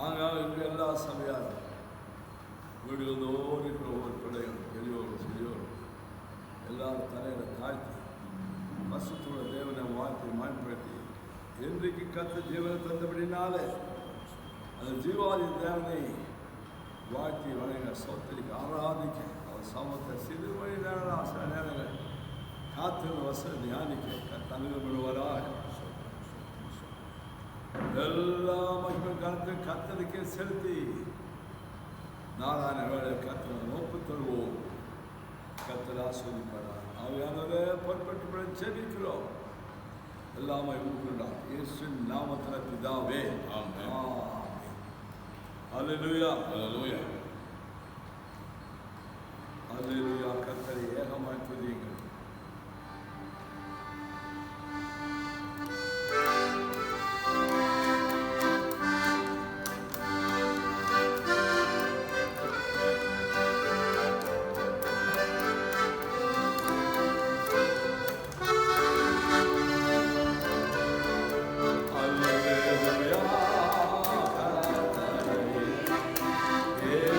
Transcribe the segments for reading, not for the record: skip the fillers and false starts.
நாங்கள் இன்று எல்லா சபையார் வீடுகள் தோறும் இருக்கிற ஒவ்வொரு பிள்ளைகள் பெரியோரும் சிறியோரும் எல்லாரும் தலையில தாழ்த்தி பசுத்தோட தேவனை வாழ்த்தை மாண்படுத்தி இன்றைக்கு கத்த ஜீவனை தந்தபடினாலே அந்த ஜீவாதி தேவனை வாழ்த்தி வணங்க சோத்தரிக்க ஆராதிக்க அவர் சமத்தை சிறு மணி நேரம் சில நேரங்கள் காத்திருந்த வசதி தியானிக்க தங்குவராக எல்லா மகிமை காலத்தை கத்தலுக்கே செலுத்தி நாளான வேலை கத்தனை நோப்பு தருவோம். கத்தல் ஆஸ்வதிப்பாரா அவையானவரே பொறுப்பட்டு செபிக்கிறோம். எல்லாமே உங்களுடா இயேசுவின் நாமத்தில் பிதாவே ஆமென். அல்லேலூயா அல்லேலூயா அல்லேலூயா. கர்த்தரை ஏகமாய் துதியுங்கள். Yeah.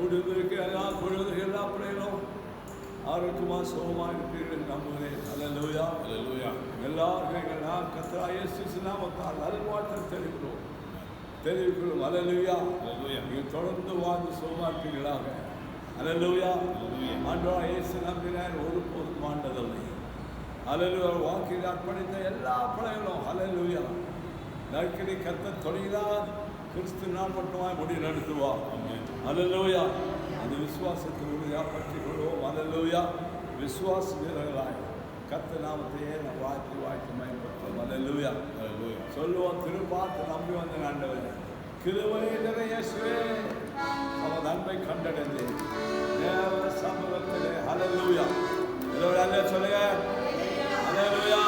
கூடுதலுக்கு எல்லாம் பொழுது எல்லா பிள்ளைகளும் ஆரோக்கியமாக சுகமாக இருப்பீர்கள் நம்புகிறேன். அல்லேலூயா, அல்லேலூயா. எல்லாருக்கும் நான் கர்த்தராகிய இயேசு நாமத்தால் நல்வாழ்த்து தெரிவிக்கிறோம். அல்லேலூயா, அல்லேலூயா. நீங்கள் தொடர்ந்து வாழ்ந்து சுகமாக இருப்பீர்களாக. அல்லேலூயா. ஆண்டவராகிய இயேசு நம்பினார், ஒருபோதும் மாண்டதில்லை. அல்லேலூயா. வாக்கில் அர்ப்பணித்த எல்லா பிள்ளைகளும் அல்லேலூயா நற்கிரி கர்த்தர் தொழிலார் கிறிஸ்து நாள் மட்டுமாய் முடி நடத்துவார். அல்லேலூயா. அந்த விசுவாசத்தை உறுதியாக பற்றிக் கொள்வோம். அல்லேலூயா. விசுவாச வீரர்களாய் கர்த்தர் நாமத்தையே நம் வாழ்க்கை மயப்படுத்துவோம். அல்லேலூயா, அல்லேலூயா. சொல்லுவோம், திருப்பார்த்து நம்பி வந்த ஆண்டவரே, கிருபை நிறைந்த இயேசுவே, அவர் நன்மை கண்டடைந்து தேவ சமூகத்திலே அல்லேலூயா. அல்லேலூயா சொல்லுங்க. அல்லேலூயா.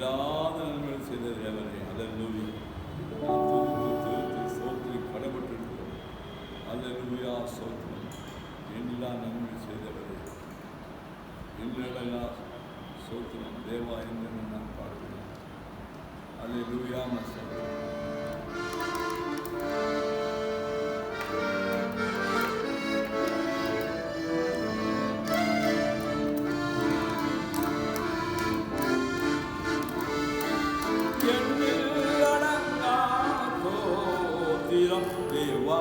இல்லாத நன்மைகள் செய்த தேவனே அல்லேலூயா. நான் துதித்து சோத்திரி கடப்பட்டிருக்கிறோம். அல்லேலூயா சோத்திரம். எல்லா நன்மை செய்தவரே எங்களெல்லாம் சோத்திரம் தேவா என்று நான் பாடுகிறேன். அல்லேலூயா சோத்திரம். தேவா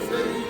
say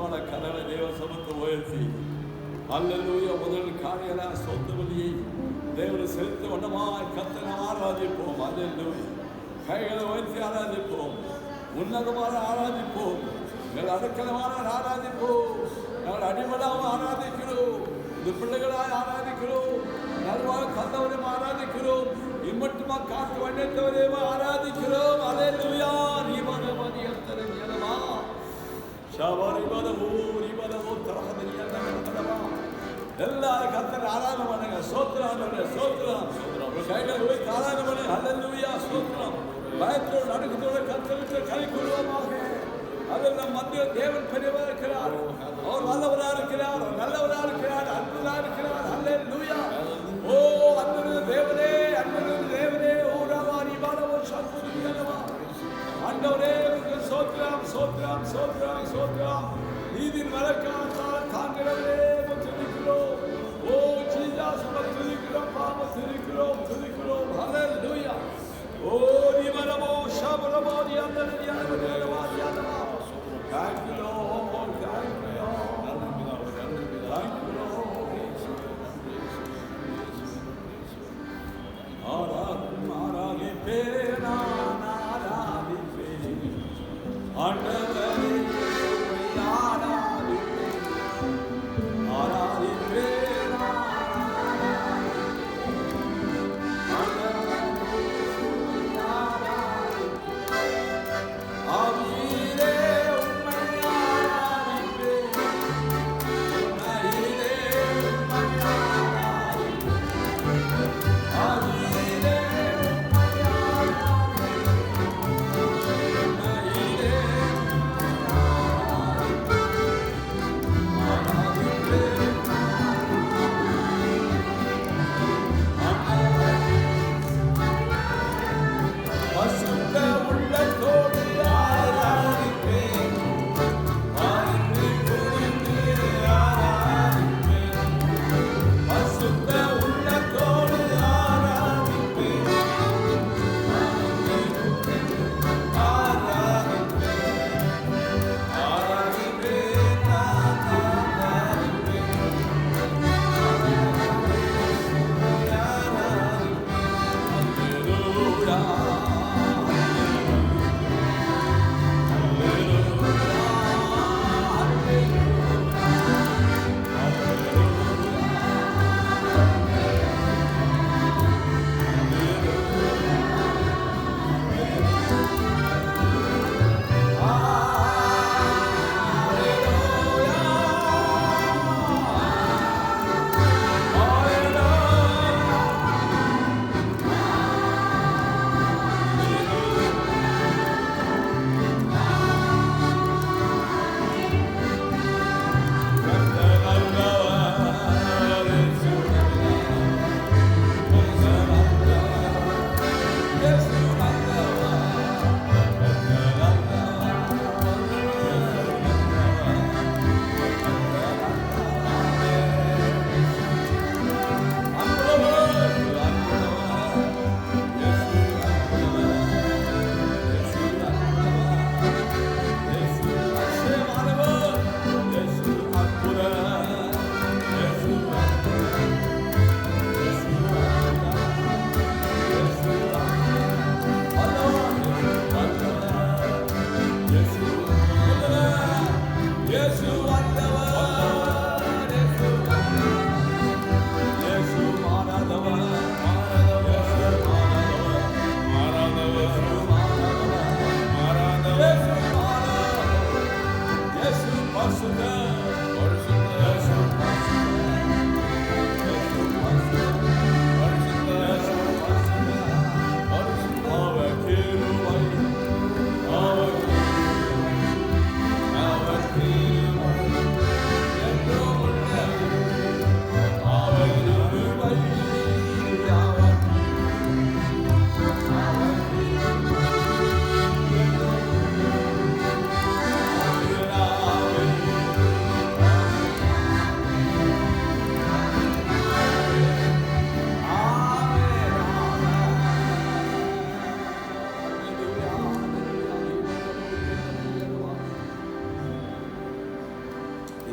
ஆசீர்வாதமான கரங்களை தேவ சமூகத்தை உயர்த்தி அல்லேலூயா முதல் காரியல சொந்த வழியை தேவனை செலுத்த வண்ணமாய் கர்த்தரை ஆராதிப்போம். அல்லேலூயா கைகளை உயர்த்தி ஆராதிப்போம். உன்னதமான ஆராதிப்போம். எங்கள் அடக்கலமான ஆராதிப்போம். நாங்கள் அடிமலாக ஆராதிக்கிறோம். இந்த பிள்ளைகளாய் ஆராதிக்கிறோம். நல்வாக கந்தவரையும் ஆராதிக்கிறோம். இம்மட்டுமா காத்து வண்ணத்தவரையும் ஆராதிக்கிறோம். அல்லேலூயா ரீமனமதி அந்தரஞ்சனமா ஷவரிமதமோ ரிமதமோ தரஹதனியந்தனமா எல்லாரும் கர்த்தரை ஆராதனை பண்ணுங்க. ஸ்தோத்திரம் ஸ்தோத்திரம் கைகளை உயர்த்தி ஆராதனை பண்ணுங்க. அல்லேலூயா ஸ்தோத்திரம். பயத்தோடு நடுக்கத்தோடு கர்த்தருக்கு கை கொள்வோமாக. அதில் நம் மத்தியில் தேவன் பெரியவராக இருக்கிறார். அவர் வல்லவராக இருக்கிறார். நல்லவராக இருக்கிறார். அற்புதராக இருக்கிறார். அல்லேலூயா. ஓ அன்புள்ள தேவனே, அன்புள்ள தேவனே, ஓ ராமாரி பாலவோ சத்குருவியனவா ஆண்டவரே உங்களுக்கு ஸ்தோத்திரம் ஸ்தோத்திரம் ஸ்தோத்திரம் ஸ்தோத்திரம். நீதியின் வழக்கால் தாங்கிறவரே துதிக்கிறோம். ஓ ஜீசஸ் துதிக்கிறோம். பாவம் துதிக்கிறோம் துதிக்கிறோம். அல்லேலூயா. ஓ நிமரமோ ஷபரமோ நியந்தனியனவா நியந்தவா. Thank you Lord. Thank you Lord. Thank you Lord. ஆராதிப்பே நான் ஆராதிப்பே ஆண்டவரே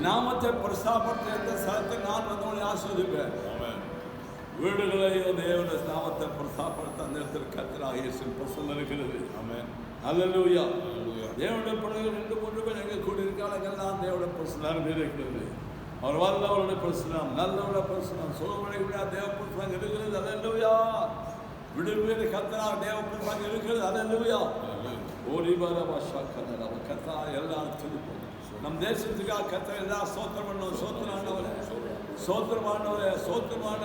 நாமத்தை பிரஸ்தாபப்படுத்த எந்த ஸ்தலத்தில் நான் வந்தவனை ஆஸ்வதிப்பேன். வீடுகளையும் தேவனுடைய நாமத்தை பிரஸ்தாபப்படுத்த அந்த இடத்துல கர்த்தராகிய இயேசு பிரசன்னம் இருக்கிறது. அல்லேலூயா. தேவனுடைய பிள்ளைகள் 2-3 பேர் எங்கே கூடியிருக்காங்களெல்லாம் தேவனுடைய பிரசன்னம் இருக்கிறது. அவர் வல்லவருடைய பிரசன்னம், நல்லவருடைய பிரசன்னம், சுகமடை விட தேவ பிரசன்னம் இருக்கிறது. அல்லேலூயா. விடுவியல் கர்த்தராக தேவ பிரசன்னம் இருக்கிறது. அல்லேலூயா. ஓடிவர வஷாக்கன நம்ம கர்த்தா எல்லாரும் துதிப்போம். நம் தேசத்துக்காக கர்த்தர் எல்லாம் சோத்திரம் பண்ணோம். சோத்திரமானவரே, சோத்திரமானவரே, சோத்திரமான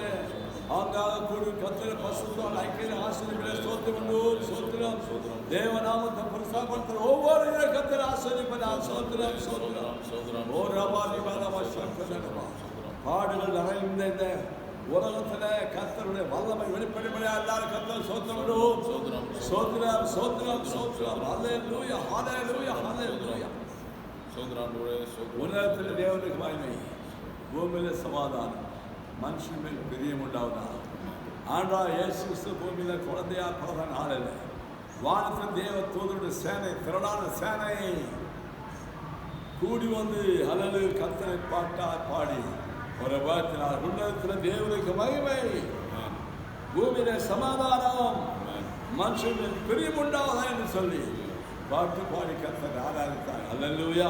ஆங்காக கூடி கர்த்தரை பசுத்தால் ஐக்கிய ஆசீர்வதிப்பதே சோத்திரம் பண்ணுவோம். சோத்திரம் தேவநாமத்தை பிரஸ்தாபப்படுத்துற ஒவ்வொரு கர்த்தரை ஆசீர்வதிப்பதால் சோத்திரம் சோத்திரம் சோத்திரம். ஓ ரபாலி பாலவா சங்கரமா பாடுகள் நிறைந்த இந்த உலகத்துல கர்த்தருடைய வல்லமை வெளிப்படையா எல்லாரும் கர்த்தர் சோத்திரம் பண்ணுவோம். சோத்திரம் சோத்திரம் சோத்திரம் சோத்திரம். ஹல்லேலூயா ஹல்லேலூயா ஹல்லேலூயா. உலகத்தில் தேவனுக்கு மகிமை, பூமியில சமாதானம், மனுஷன் மேல் பிரியம் உண்டாவதா. ஆண்டவராகிய இயேசு கிறிஸ்து பூமியில குழந்தையா பிறந்த நாளில் வானத்தில் தேவ தூதருடைய சேனை, திரளான சேனை கூடி வந்து அல்லது கர்த்தரை பாடி ஒரு பாட்டினார். உலகத்தில் தேவனுக்கு மகிமை, பூமியில சமாதானம், மனுஷன் மேல் பிரியம் உண்டாவதா என்று சொல்லி பாட்டு பாடி கர்த்தரை ஆராதித்தார். அல்லேலூயா.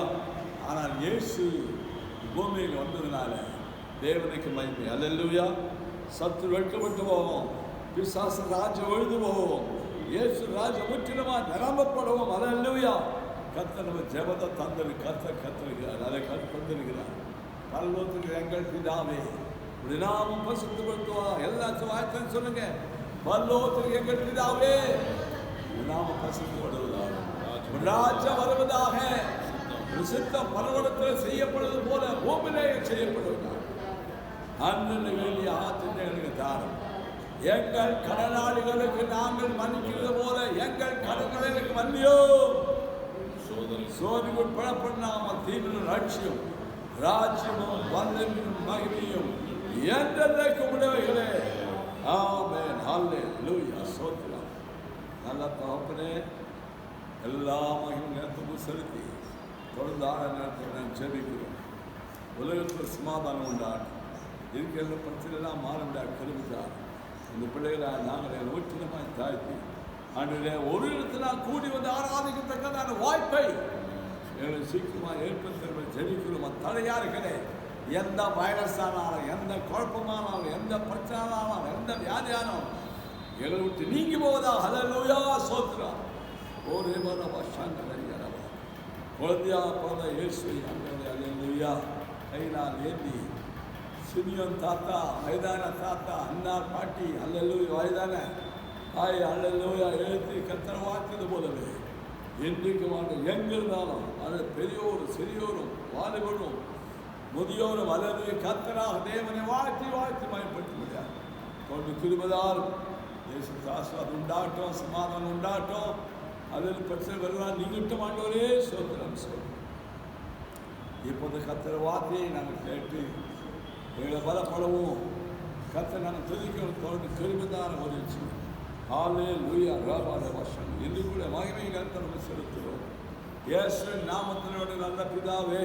ஆனால் இயேசு பூமியில் வந்ததுனால தேவனுக்கு மகிமை. அல்லேலூயா. சத்து வெட்கப்பட்டு போவோம், பிசாசு ராஜ்யம் ஒழிந்து போவோம், இயேசு ராஜ்யம் முற்றிலுமாக நிரம்பப்படுவோம். அல்லேலூயா. கர்த்தர் நம்ம ஜெபத்தை தந்தது கர்த்தருக்கிறார், அதை தந்திருக்கிறார். பரலோகத்துக்கு எங்கள் பிதாவே இப்படி நாமும் பசுத்தப்படுத்துவா. எல்லாச்சும் வாய்த்தன்னு சொல்லுங்க. பரலோகத்துக்கு எங்கள் பிதாவே நாம பசுத்தப்படுவதாக, ராஜ்யம் வருவதாக, சித்தம் பரலோகத்தில் செய்யப்படுவது போல பூமியிலே செய்யப்படுவதாக. அன்று வேண்டிய ஆத்திரங்களுக்கு தாரும். எங்கள் கடனாளிகளுக்கு நாங்கள் மன்னிக்கிறது போல எங்கள் கடன்களுக்கு மன்னியோ. சோதனைக்கு உட்படப்படாம தீவிர லட்சியம், ராஜ்யமும் வல்லமையும் மகிமையும் என்றென்றைக்கு உடையவைகளே. ஆமென். ஹல்லேலூயா. சோத்திரம். நல்ல தகப்பனே, எல்லா மகிமையும் நேரத்துக்கும் செலுத்தி தொடர்ந்து நேரத்தில் நான் ஜெபிக்கிறோம். உலகத்தில் சமாதானம் உண்டாகும், இருக்கிற பிரச்சனைலாம் மாறவிடா கருவிட்டார். இந்த பிள்ளைகளை நாங்கள் ஊற்றினமாய் தாழ்த்தி அன்றைய ஒரு இடத்துல கூடி வந்து ஆராதிக்கத்தக்கதான வாய்ப்பை எங்களுக்கு சீக்கிரமாக ஏற்படுத்த ஜெபிக்கிறோம். தடையா இருக்கிறே எந்த வைரஸ் ஆனாலும், எந்த குழப்பமானாலும், எந்த பிரச்சனை ஆனாலும், எந்த வியாதியானாலும் எங்களை விட்டு நீங்கி போவதா. ஹல்லேலூயா. சோத்திரம். ஒரே வருஷங்களையரவா குழந்தையா பிறந்த இயேசுவை அங்கே அல்லேலூயா கையினால் ஏந்தி சிமியோன் தாத்தா, வயதான தாத்தா, அன்னார் பாட்டி, அல்லேலூயா வயதான தாய், அல்லேலூயா எழுத்தி கர்த்தரை வாழ்த்தது போலவே இன்றைக்கு வாங்க எங்கிருந்தாலும் அது பெரியோரும் சிறியோரும் வாலிபரும் முதியோரும் அல்லது கர்த்தராக தேவனை வாழ்த்தி வாழ்த்தி மயப்படுத்த முடியாது. கொண்டு திரும்பதால் தேச ஆசீர்வாதம் உண்டாகட்டும், சமாதானம் உண்டாகட்டும். அதில் பிரச்சனை வருவான் நீங்கிட்டும். ஆண்டவரே சோத்திரம் சோத்திரம். இப்போது கர்த்தரை வார்த்தையை நாங்கள் கேட்டு எங்களை பலப்படவும் கர்த்தரை நாங்கள் துதிக்கிறோம். தொடர்ந்து திரும்பதான உதவி. ஹல்லேலூயா. ராபார வசனம் இன்று கூட மகிமை கர்த்தரை செலுத்துகிறோம். இயேசு நாமத்தினோட நல்ல பிதாவே.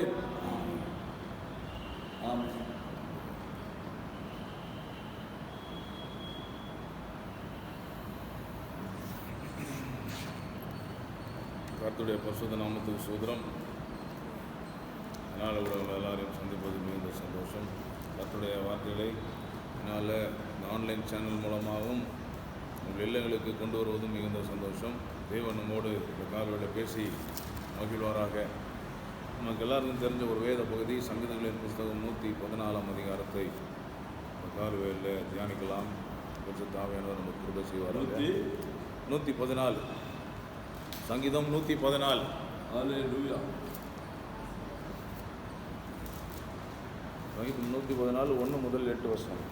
ஆமென். கர்த்தருடைய பரிசுத்த நாமத்துக்கு சோத்திரம். அதனால் உங்களை எல்லாரையும் சந்திப்பது மிகுந்த சந்தோஷம். கர்த்தருடைய வார்த்தைகளை என்னால் இந்த ஆன்லைன் சேனல் மூலமாகவும் உங்கள் இல்லங்களுக்கு கொண்டு வருவதும் மிகுந்த சந்தோஷம். தேவன் நம்மோடு இந்த காலவேளை பேசி மகிழ்வாராக. நமக்கு எல்லாருக்கும் தெரிஞ்ச ஒரு வேத பகுதி சங்கீதங்களின் புஸ்தகம் 114 அதிகாரத்தை இந்த காலவேளையில் தியானிக்கலாம். கொஞ்சம் தாவையானவர் நமக்கு கிருபை செய்வார்கள். 114 சங்கீதம் 114. ஹல்லேலூயா. சங்கீதம் 114 1 முதல் 8 வசனம்.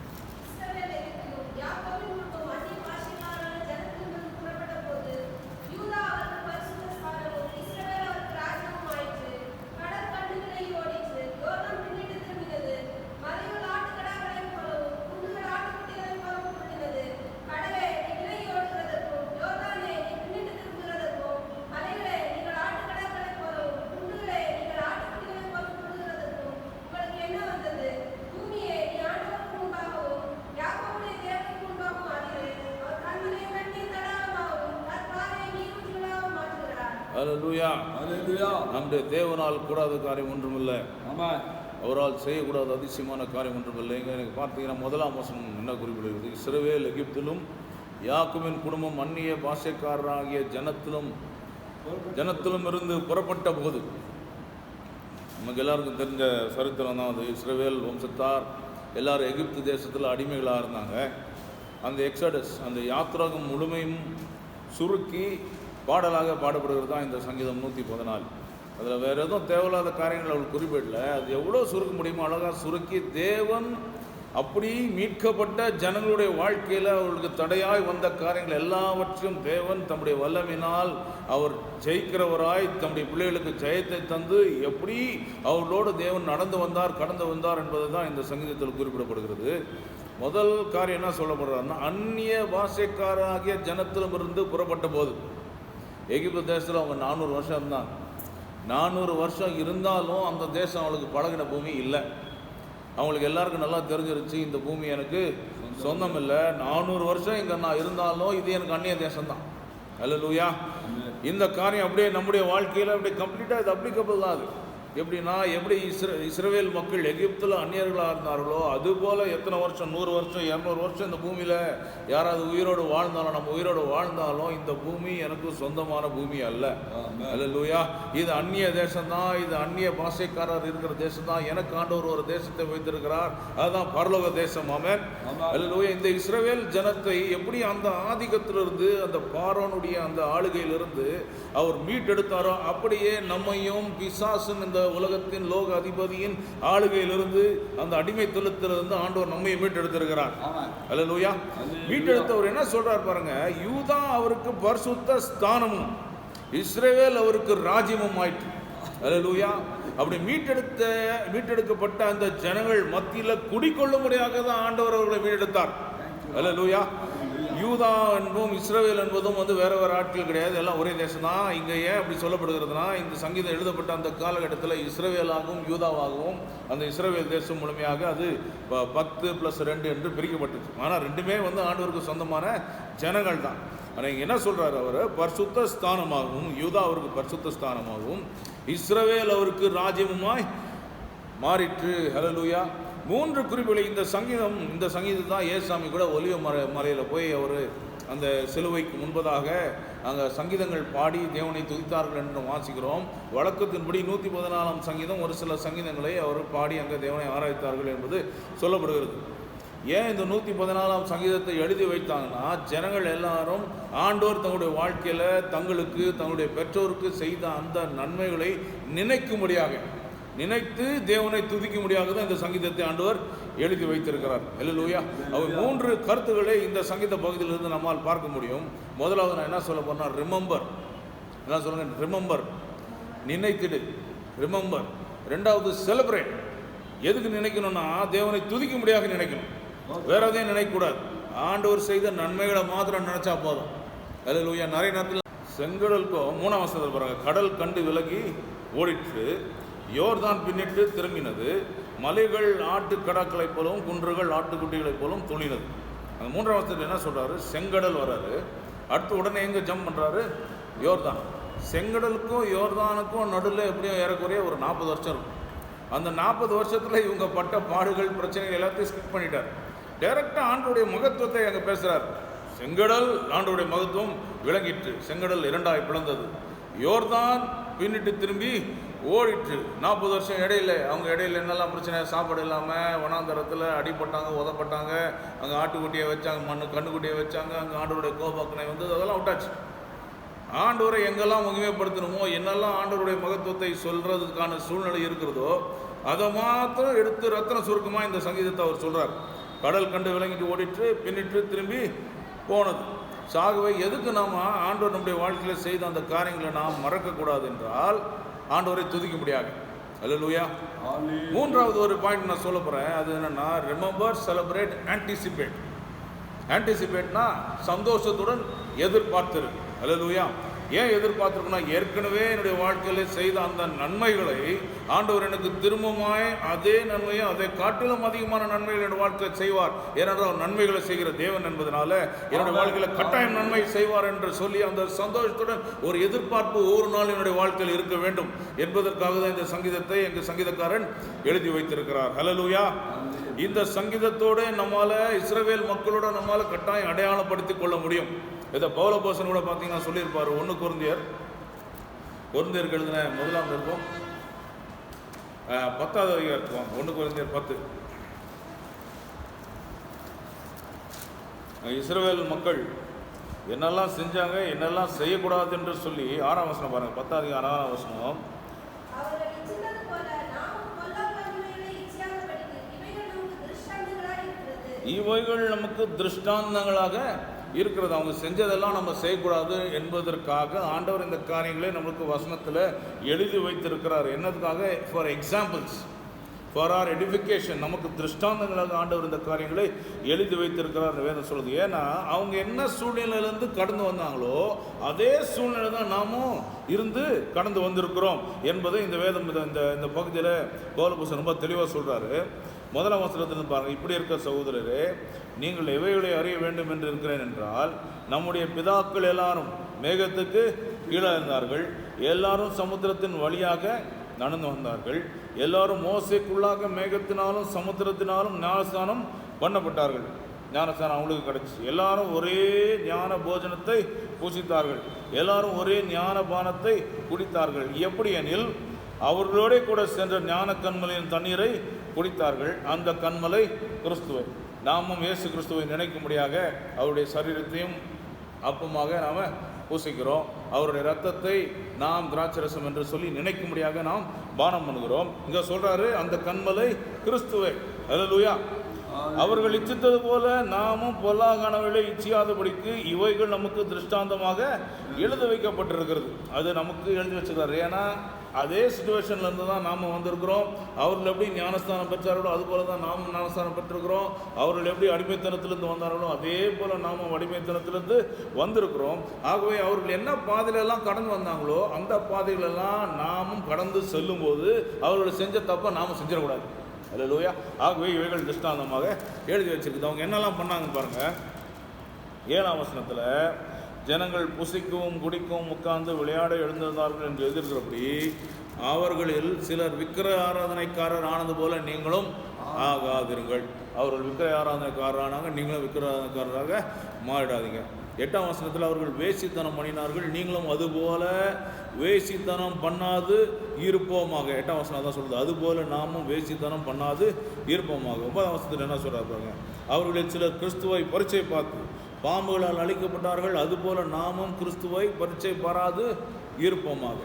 ஹல்லேலூயா. ஹல்லேலூயா. நம்முடைய தேவனால் கூடாத காரியம் ஒன்றுமில்லை. ஆமென். அவரால் செய்யக்கூடாத அதிசயமான காரியம் ஒன்றுமில்லை. இங்கே எனக்கு பார்த்தீங்கன்னா 1ஆம் வசனம் என்ன குறிப்பிடுகிறது? இஸ்ரவேல் எகிப்திலும் யாக்கோபின் குடும்பம் அந்நிய பாஷைக்காரராகிய ஜனத்திலும் இருந்து புறப்பட்ட போது, நமக்கு எல்லாருக்கும் தெரிஞ்ச சரித்திரம் தான் அது. இஸ்ரவேல் வம்சத்தார் எல்லாரும் எகிப்து தேசத்தில் அடிமைகளாக இருந்தாங்க. அந்த எக்ஸடஸ், அந்த யாத்திராகம் முழுமையும் சுருக்கி பாடலாக பாடப்படுகிறது தான் இந்த சங்கீதம் 114. அதில் வேறு எதுவும் தேவையில்லாத காரியங்கள் அவள் குறிப்பிடல. அது எவ்வளோ சுருக்க முடியுமோ அழகாக சுருக்கி, தேவன் அப்படி மீட்கப்பட்ட ஜனங்களுடைய வாழ்க்கையில் அவர்களுக்கு தடையாய் வந்த காரியங்கள் எல்லாவற்றையும் தேவன் தம்முடைய வல்லமையினால் அவர் ஜெயிக்கிறவராய் தம்முடைய பிள்ளைகளுக்கு ஜெயத்தை தந்து எப்படி அவர்களோடு தேவன் நடந்து வந்தார், கடந்து வந்தார் என்பது தான் இந்த சங்கீதத்தில் குறிப்பிடப்படுகிறது. முதல் காரியம் என்ன சொல்லப்படுறாருன்னா, அந்நிய பாஷைக்காராகிய ஜனத்திலும் இருந்து புறப்பட்ட போது. எகிப்து தேசத்தில் அவங்க 400 வருஷம் இருந்தாங்க. 400 வருஷம் இருந்தாலும் அந்த தேசம் அவளுக்கு பழகின பூமி இல்லை. அவங்களுக்கு எல்லாருக்கும் நல்லா தெரிஞ்சிருச்சு, இந்த பூமி எனக்கு சொந்தம் இல்லை. 400 வருஷம் இங்கே நான் இருந்தாலும் இது எனக்கு அந்நிய தேசம்தான். ஹல்லேலூயா. இந்த காரியம் அப்படியே நம்முடைய வாழ்க்கையில் அப்படியே கம்ப்ளீட்டாக இது அப்ளிகபிள் தான். அது எப்படின்னா, எப்படி இஸ்ரவேல் மக்கள் எகிப்தில் அந்நியர்களாக இருந்தார்களோ அதுபோல் எத்தனை வருஷம், 100 வருஷம் 200 வருஷம் இந்த பூமியில் யாராவது உயிரோடு வாழ்ந்தாலும், நம்ம உயிரோடு வாழ்ந்தாலும் இந்த பூமி எனக்கு சொந்தமான பூமி அல்ல. ஹல்லேலூயா. இது அந்நிய தேசம்தான், இது அந்நிய பாஷைக்காரர் இருக்கிற தேசம்தான். எனக்கு ஆண்டவர் ஒரு தேசத்தை வைத்திருக்கிறார், அதுதான் பரலோக தேசம். ஆமென். ஹல்லேலூயா. இந்த இஸ்ரவேல் ஜனத்தை எப்படி அந்த ஆதிக்கத்திலிருந்து, அந்த பார்வோனுடைய அந்த ஆளுகையிலிருந்து அவர் மீட்டெடுத்தாரோ அப்படியே நம்மையும் பிசாசின் இந்த உலகத்தின் லோக அதிபதியின் ஆளுகையிலிருந்து, அந்த அடிமைத்தனத்திலிருந்து ஆண்டவர் நம்மை மீட்டெடுத்திருக்கிறார். ஹல்லேலூயா. மீட்டெடுத்தவர் என்ன சொல்றார் பாருங்க, யூதா அவருக்கு பரிசுத்த ஸ்தானமும் இஸ்ரவேல் அவருக்கு ராஜ்யமும் ஆயிற்று. ஹல்லேலூயா. அப்படி மீட்டெடுக்கப்பட்ட அந்த ஜனங்கள் மத்தியில் குடிக்கொள்ளும்படியாக தான் ஆண்டவர் அவர்களை மீட்டெடுத்தார். ஹல்லேலூயா. யூதா என்பதும் இஸ்ரவேல் என்பதும் வேற வேற ஆட்கள் கிடையாது, எல்லாம் ஒரே தேசம் தான். இங்கே ஏன் அப்படி சொல்லப்படுகிறதுனா, இந்த சங்கீதம் எழுதப்பட்ட அந்த காலகட்டத்தில் இஸ்ரவேலாகவும் யூதாவாகவும் அந்த இஸ்ரவேல் தேசம் முழுமையாக அது 10+2 என்று பிரிக்கப்பட்டுச்சு. ஆனால் ரெண்டுமே ஆண்டவருக்கு சொந்தமான ஜனங்கள் தான். ஆனால் இங்கே என்ன சொல்றாரு, அவர் பரிசுத்த ஸ்தானமாகவும், யூதா அவருக்கு பரிசுத்த ஸ்தானமாகவும், இஸ்ரவேல் அவருக்கு ராஜ்யமுமாய் மாறிற்று. ஹல்லேலூயா. 3 குறிப்புகளை இந்த சங்கீதம் தான் ஏசாமி கூட ஒலிவ மலையில் போய் அவர் அந்த சிலுவைக்கு முன்பதாக அங்கே சங்கீதங்கள் பாடி தேவனை துதித்தார்கள் என்று வாசிக்கிறோம். வழக்கத்தின்படி 114ஆம் சங்கீதம் ஒரு சில சங்கீதங்களை அவர் பாடி அங்கே தேவனை ஆராய்த்தார்கள் என்பது சொல்லப்படுகிறது. ஏன் இந்த 114ஆம் சங்கீதத்தை எழுதி வைத்தாங்கன்னா, ஜனங்கள் எல்லாரும் ஆண்டோர் தங்களுடைய வாழ்க்கையில் தங்களுக்கு தங்களுடைய பெற்றோருக்கு செய்த அந்த நன்மைகளை நினைத்து தேவனை துதிக்கும்படியாக தான் இந்த சங்கீதத்தை ஆண்டவர் எழுதி வைத்திருக்கிறார். ஹல்லேலூயா. அவர் 3 கருத்துக்களை இந்த சங்கீத பகுதியிலிருந்து நம்மால் பார்க்க முடியும். முதலாவது நான் என்ன சொல்ல போனா, ரிமெம்பர். என்ன சொல்லுங்க? ரிமெம்பர், நினைத்திடு. ரிமெம்பர். 2வது செலிப்ரேட். எதுக்கு நினைக்கணும்னா, தேவனை துதிக்கும்படியாக நினைக்கணும், வேற எதையும் நினைக்கக்கூடாது. ஆண்டவர் செய்த நன்மைகளை மாத்திரம் நினைச்சா போதும். ஹல்லேலூயா. நிறைய நேரத்தில் செங்கடலுக்கும் 3ஆம் வசனத்தில் பாருங்க, கடல் கண்டு விலகி ஓடிற்று, யோர்தான் பின்னிட்டு திரும்பினது, மலைகள் ஆட்டுக்கடாக்களைப் போலவும் குன்றுகள் ஆட்டுக்குட்டிகளைப் போலவும் துணினது. அந்த 3ஆம் வசனத்தில் என்ன சொல்றாரு, செங்கடல் வர்றாரு. அடுத்து உடனே எங்க ஜம்ப் பண்றாரு, யோர்தான். செங்கடலுக்கும் யோர்தானுக்கும் நடுவில் எப்படியும் ஏறக்குறைய ஒரு 40 வருஷம் இருக்கும். அந்த 40 வருஷத்துல இவங்க பட்ட பாடுகள், பிரச்சனைகள் எல்லாத்தையும் ஸ்கிப் பண்ணிட்டார். டைரக்டா ஆண்டவருடைய மகத்துவத்தை அங்க பேசுறார். செங்கடல் ஆண்டவருடைய மகத்துவம் விளங்கிற்று, செங்கடல் 2ஆய் பிளந்தது, யோர்தான் பின்னிட்டு திரும்பி ஓடிட்டு. 40 வருஷம் அவங்க இடையில என்னெல்லாம் பிரச்சனை, சாப்பாடு இல்லாமல் வனாந்தரத்தில் அடிப்பட்டாங்க, உதப்பட்டாங்க, அங்கே ஆட்டுக்குட்டியை வச்சாங்க, கண்ணுக்குட்டியை வச்சாங்க, அங்கே ஆண்டவருடைய கோபாக்கனை அதெல்லாம் விட்டாச்சு. ஆண்டவரை எங்கெல்லாம் மகிமைப்படுத்தணுமோ, என்னெல்லாம் ஆண்டவருடைய மகத்துவத்தை சொல்றதுக்கான சூழ்நிலை இருக்கிறதோ அதை மாத்திரம் எடுத்து ரத்தன சுருக்கமாக இந்த சங்கீதத்தை அவர் சொல்றார். கடல் கண்டு விளங்கிட்டு ஓடிட்டு பின்னிட்டு திரும்பி போனது. சாகவே எதுக்கு நாம் ஆண்டவர் நம்முடைய வாழ்க்கையில் செய்த அந்த காரியங்களை நாம் மறக்கக்கூடாது என்றால் ஆண்டவரை துதிக்க முடியாது. ஹல்லேலூயா. 3வது ஒரு பாயிண்ட் நான் சொல்ல போகிறேன். அது என்னென்னா, ரிமெம்பர், செலிப்ரேட், ஆன்டிசிபேட். ஆன்டிசிபேட்னா சந்தோஷத்துடன் எதிர்பார்த்திரு. ஹல்லேலூயா. ஏன் எதிர்பார்த்துருக்கணும்? ஏற்கனவே என்னுடைய வாழ்க்கையில் செய்த அந்த நன்மைகளை ஆண்டவர் எனக்கு திரும்பமாய் அதே நன்மையை அதை காட்டிலும் அதிகமான நன்மைகள் என்னுடைய வாழ்க்கையில் செய்வார். ஏனென்றால் நன்மைகளை செய்கிற தேவன் என்பதனால என்னுடைய வாழ்க்கையில் கட்டாயம் நன்மை செய்வார் என்று சொல்லி அந்த சந்தோஷத்துடன் ஒரு எதிர்பார்ப்பு ஒவ்வொரு நாள் என்னுடைய வாழ்க்கையில் இருக்க வேண்டும் என்பதற்காக தான் இந்த சங்கீதத்தை எங்கள் சங்கீதக்காரன் எழுதி வைத்திருக்கிறார். ஹல்லேலூயா. இந்த சங்கீதத்தோடு நம்மால இஸ்ரவேல் மக்களோட நம்மால கட்டாயம் அடையாளப்படுத்திக் கொள்ள முடியும். இதை பவுலப்போஸ்தலன் கூட பார்த்தீங்கன்னா சொல்லியிருப்பார். 1 கொரிந்தியருக்கு எழுதின 1 இருக்கும் 10வது அதிகாரம் 1 கொரிந்தியர் 10. இஸ்ரவேல் மக்கள் என்னெல்லாம் செஞ்சாங்க, என்னெல்லாம் செய்யக்கூடாது என்று சொல்லி 6ஆம் வசனம் பாருங்க. 10வது அதிகாரம் 6ஆம் வசனம். இவைகள் நமக்கு திருஷ்டாந்தங்களாக இருக்கிறது. அவங்க செஞ்சதெல்லாம் நம்ம செய்யக்கூடாது என்பதற்காக ஆண்டவர் இந்த காரியங்களை நம்மளுக்கு வசனத்தில் எழுதி வைத்திருக்கிறார். என்னதுக்காக? For examples, for our edification. நமக்கு திருஷ்டாந்தங்களாக ஆண்டவர் இந்த காரியங்களை எழுதி வைத்திருக்கிறார் வேதம் சொல்லுது. ஏன்னா அவங்க என்ன சூழ்நிலையிலேருந்து கடந்து வந்தாங்களோ அதே சூழ்நிலை தான் நாமும் இருந்து கடந்து வந்திருக்கிறோம் என்பதை இந்த வேதம் இந்த பகுதியில் பவுலப்போஸ்தலன் ரொம்ப தெளிவாக சொல்கிறாரு. 1ஆம் வசனத்திலிருந்து பாருங்கள். இப்படி இருக்க சகோதரரே, நீங்கள் எவைகளை அறிய வேண்டும் என்று இருக்கிறேன் என்றால், நம்முடைய பிதாக்கள் எல்லாரும் மேகத்துக்கு கீழே இருந்தார்கள், எல்லாரும் சமுத்திரத்தின் வழியாக நடந்து வந்தார்கள், எல்லாரும் மோசேக்குள்ளாக மேகத்தினாலும் சமுத்திரத்தினாலும் ஞானஸ்தானம் பண்ணப்பட்டார்கள். ஞானஸ்தானம் அவங்களுக்கு கிடைச்சி. எல்லாரும் ஒரே ஞான போஜனத்தை பூசித்தார்கள், எல்லாரும் ஒரே ஞான பானத்தை குடித்தார்கள். எப்படி எனில் அவர்களோட கூட சென்ற ஞான கண்மலையின் தண்ணீரை குடித்தார்கள். அந்த கண்மலை கிறிஸ்துவை. நாமும் இயேசு கிறிஸ்துவை நினைக்கும்படியாக அவருடைய சரீரத்தையும் அப்பமாக நாம் பூசிக்கிறோம். அவருடைய இரத்தத்தை நாம் திராட்சரசம் என்று சொல்லி நினைக்கும்படியாக நாம் பானம் பண்ணுகிறோம். இங்கே சொல்றாரு, அந்த கண்மலை கிறிஸ்துவை. அல்லேலூயா. அவர்கள் இச்சித்தது போல நாமும் பொல்லாகானவர்களை இச்சியாதபடிக்கு இவைகள் நமக்கு திருஷ்டாந்தமாக எழுத வைக்கப்பட்டிருக்கிறது. அது நமக்கு எழுதி வச்சுக்கிறார். ஏன்னா அதே சுச்சுவேஷன்லேருந்து தான் நாம் வந்திருக்கிறோம். அவர்கள் எப்படி ஞானஸ்தானம் பெற்றார்களோ அதுபோல தான் நாமும் ஞானஸ்தானம் பெற்றிருக்கிறோம். அவர்கள் எப்படி அடிமைத்தனத்திலிருந்து வந்தார்களோ அதே போல் நாமும் அடிமைத்தனத்திலிருந்து வந்திருக்கிறோம். ஆகவே அவர்கள் என்ன பாதையிலெல்லாம் கடந்து வந்தாங்களோ அந்த பாதைகளெல்லாம் நாமும் கடந்து செல்லும்போது அவர்கள் செஞ்ச தப்பை நாம் செஞ்சிடக்கூடாது. அல்லேலூயா. ஆகவே இவைகள் திருஷ்டாந்தமாக எழுதி வச்சிருக்குது. அவங்க என்னெல்லாம் பண்ணாங்க பாருங்கள். 7ஆம் வசனத்தில், ஜனங்கள் புசிக்கவும் குடிக்கவும் உட்கார்ந்து விளையாட எழுந்திருந்தார்கள் என்று எழுதியிருக்கிறபடி அவர்களில் சிலர் விக்கிர ஆராதனைக்காரர் ஆனது போல நீங்களும் ஆகாதிருங்கள். அவர்கள் விக்கிர ஆராதனைக்காரர் ஆனாங்க, நீங்களும் விக்கிர ஆராதனைக்காரராக மாறிடாதீங்க. 8ஆம் வசனத்தில், அவர்கள் வேசித்தனம் பண்ணினார்கள், நீங்களும் அதுபோல வேசித்தனம் பண்ணாது இருப்போமாக. 8ஆம் வசனம் தான் சொல்லுது, அதுபோல நாமும் வேசித்தனம் பண்ணாது இருப்போமாக. 9ஆம் வசனத்தில் என்ன சொல்கிறாங்க? அவர்களில் சிலர் கிறிஸ்துவை பரீட்சை பார்த்து பாம்புகளால் அழிக்கப்பட்டார்கள், அதுபோல நாமும் கிறிஸ்துவை பரீட்சை பாராது இருப்போமாக.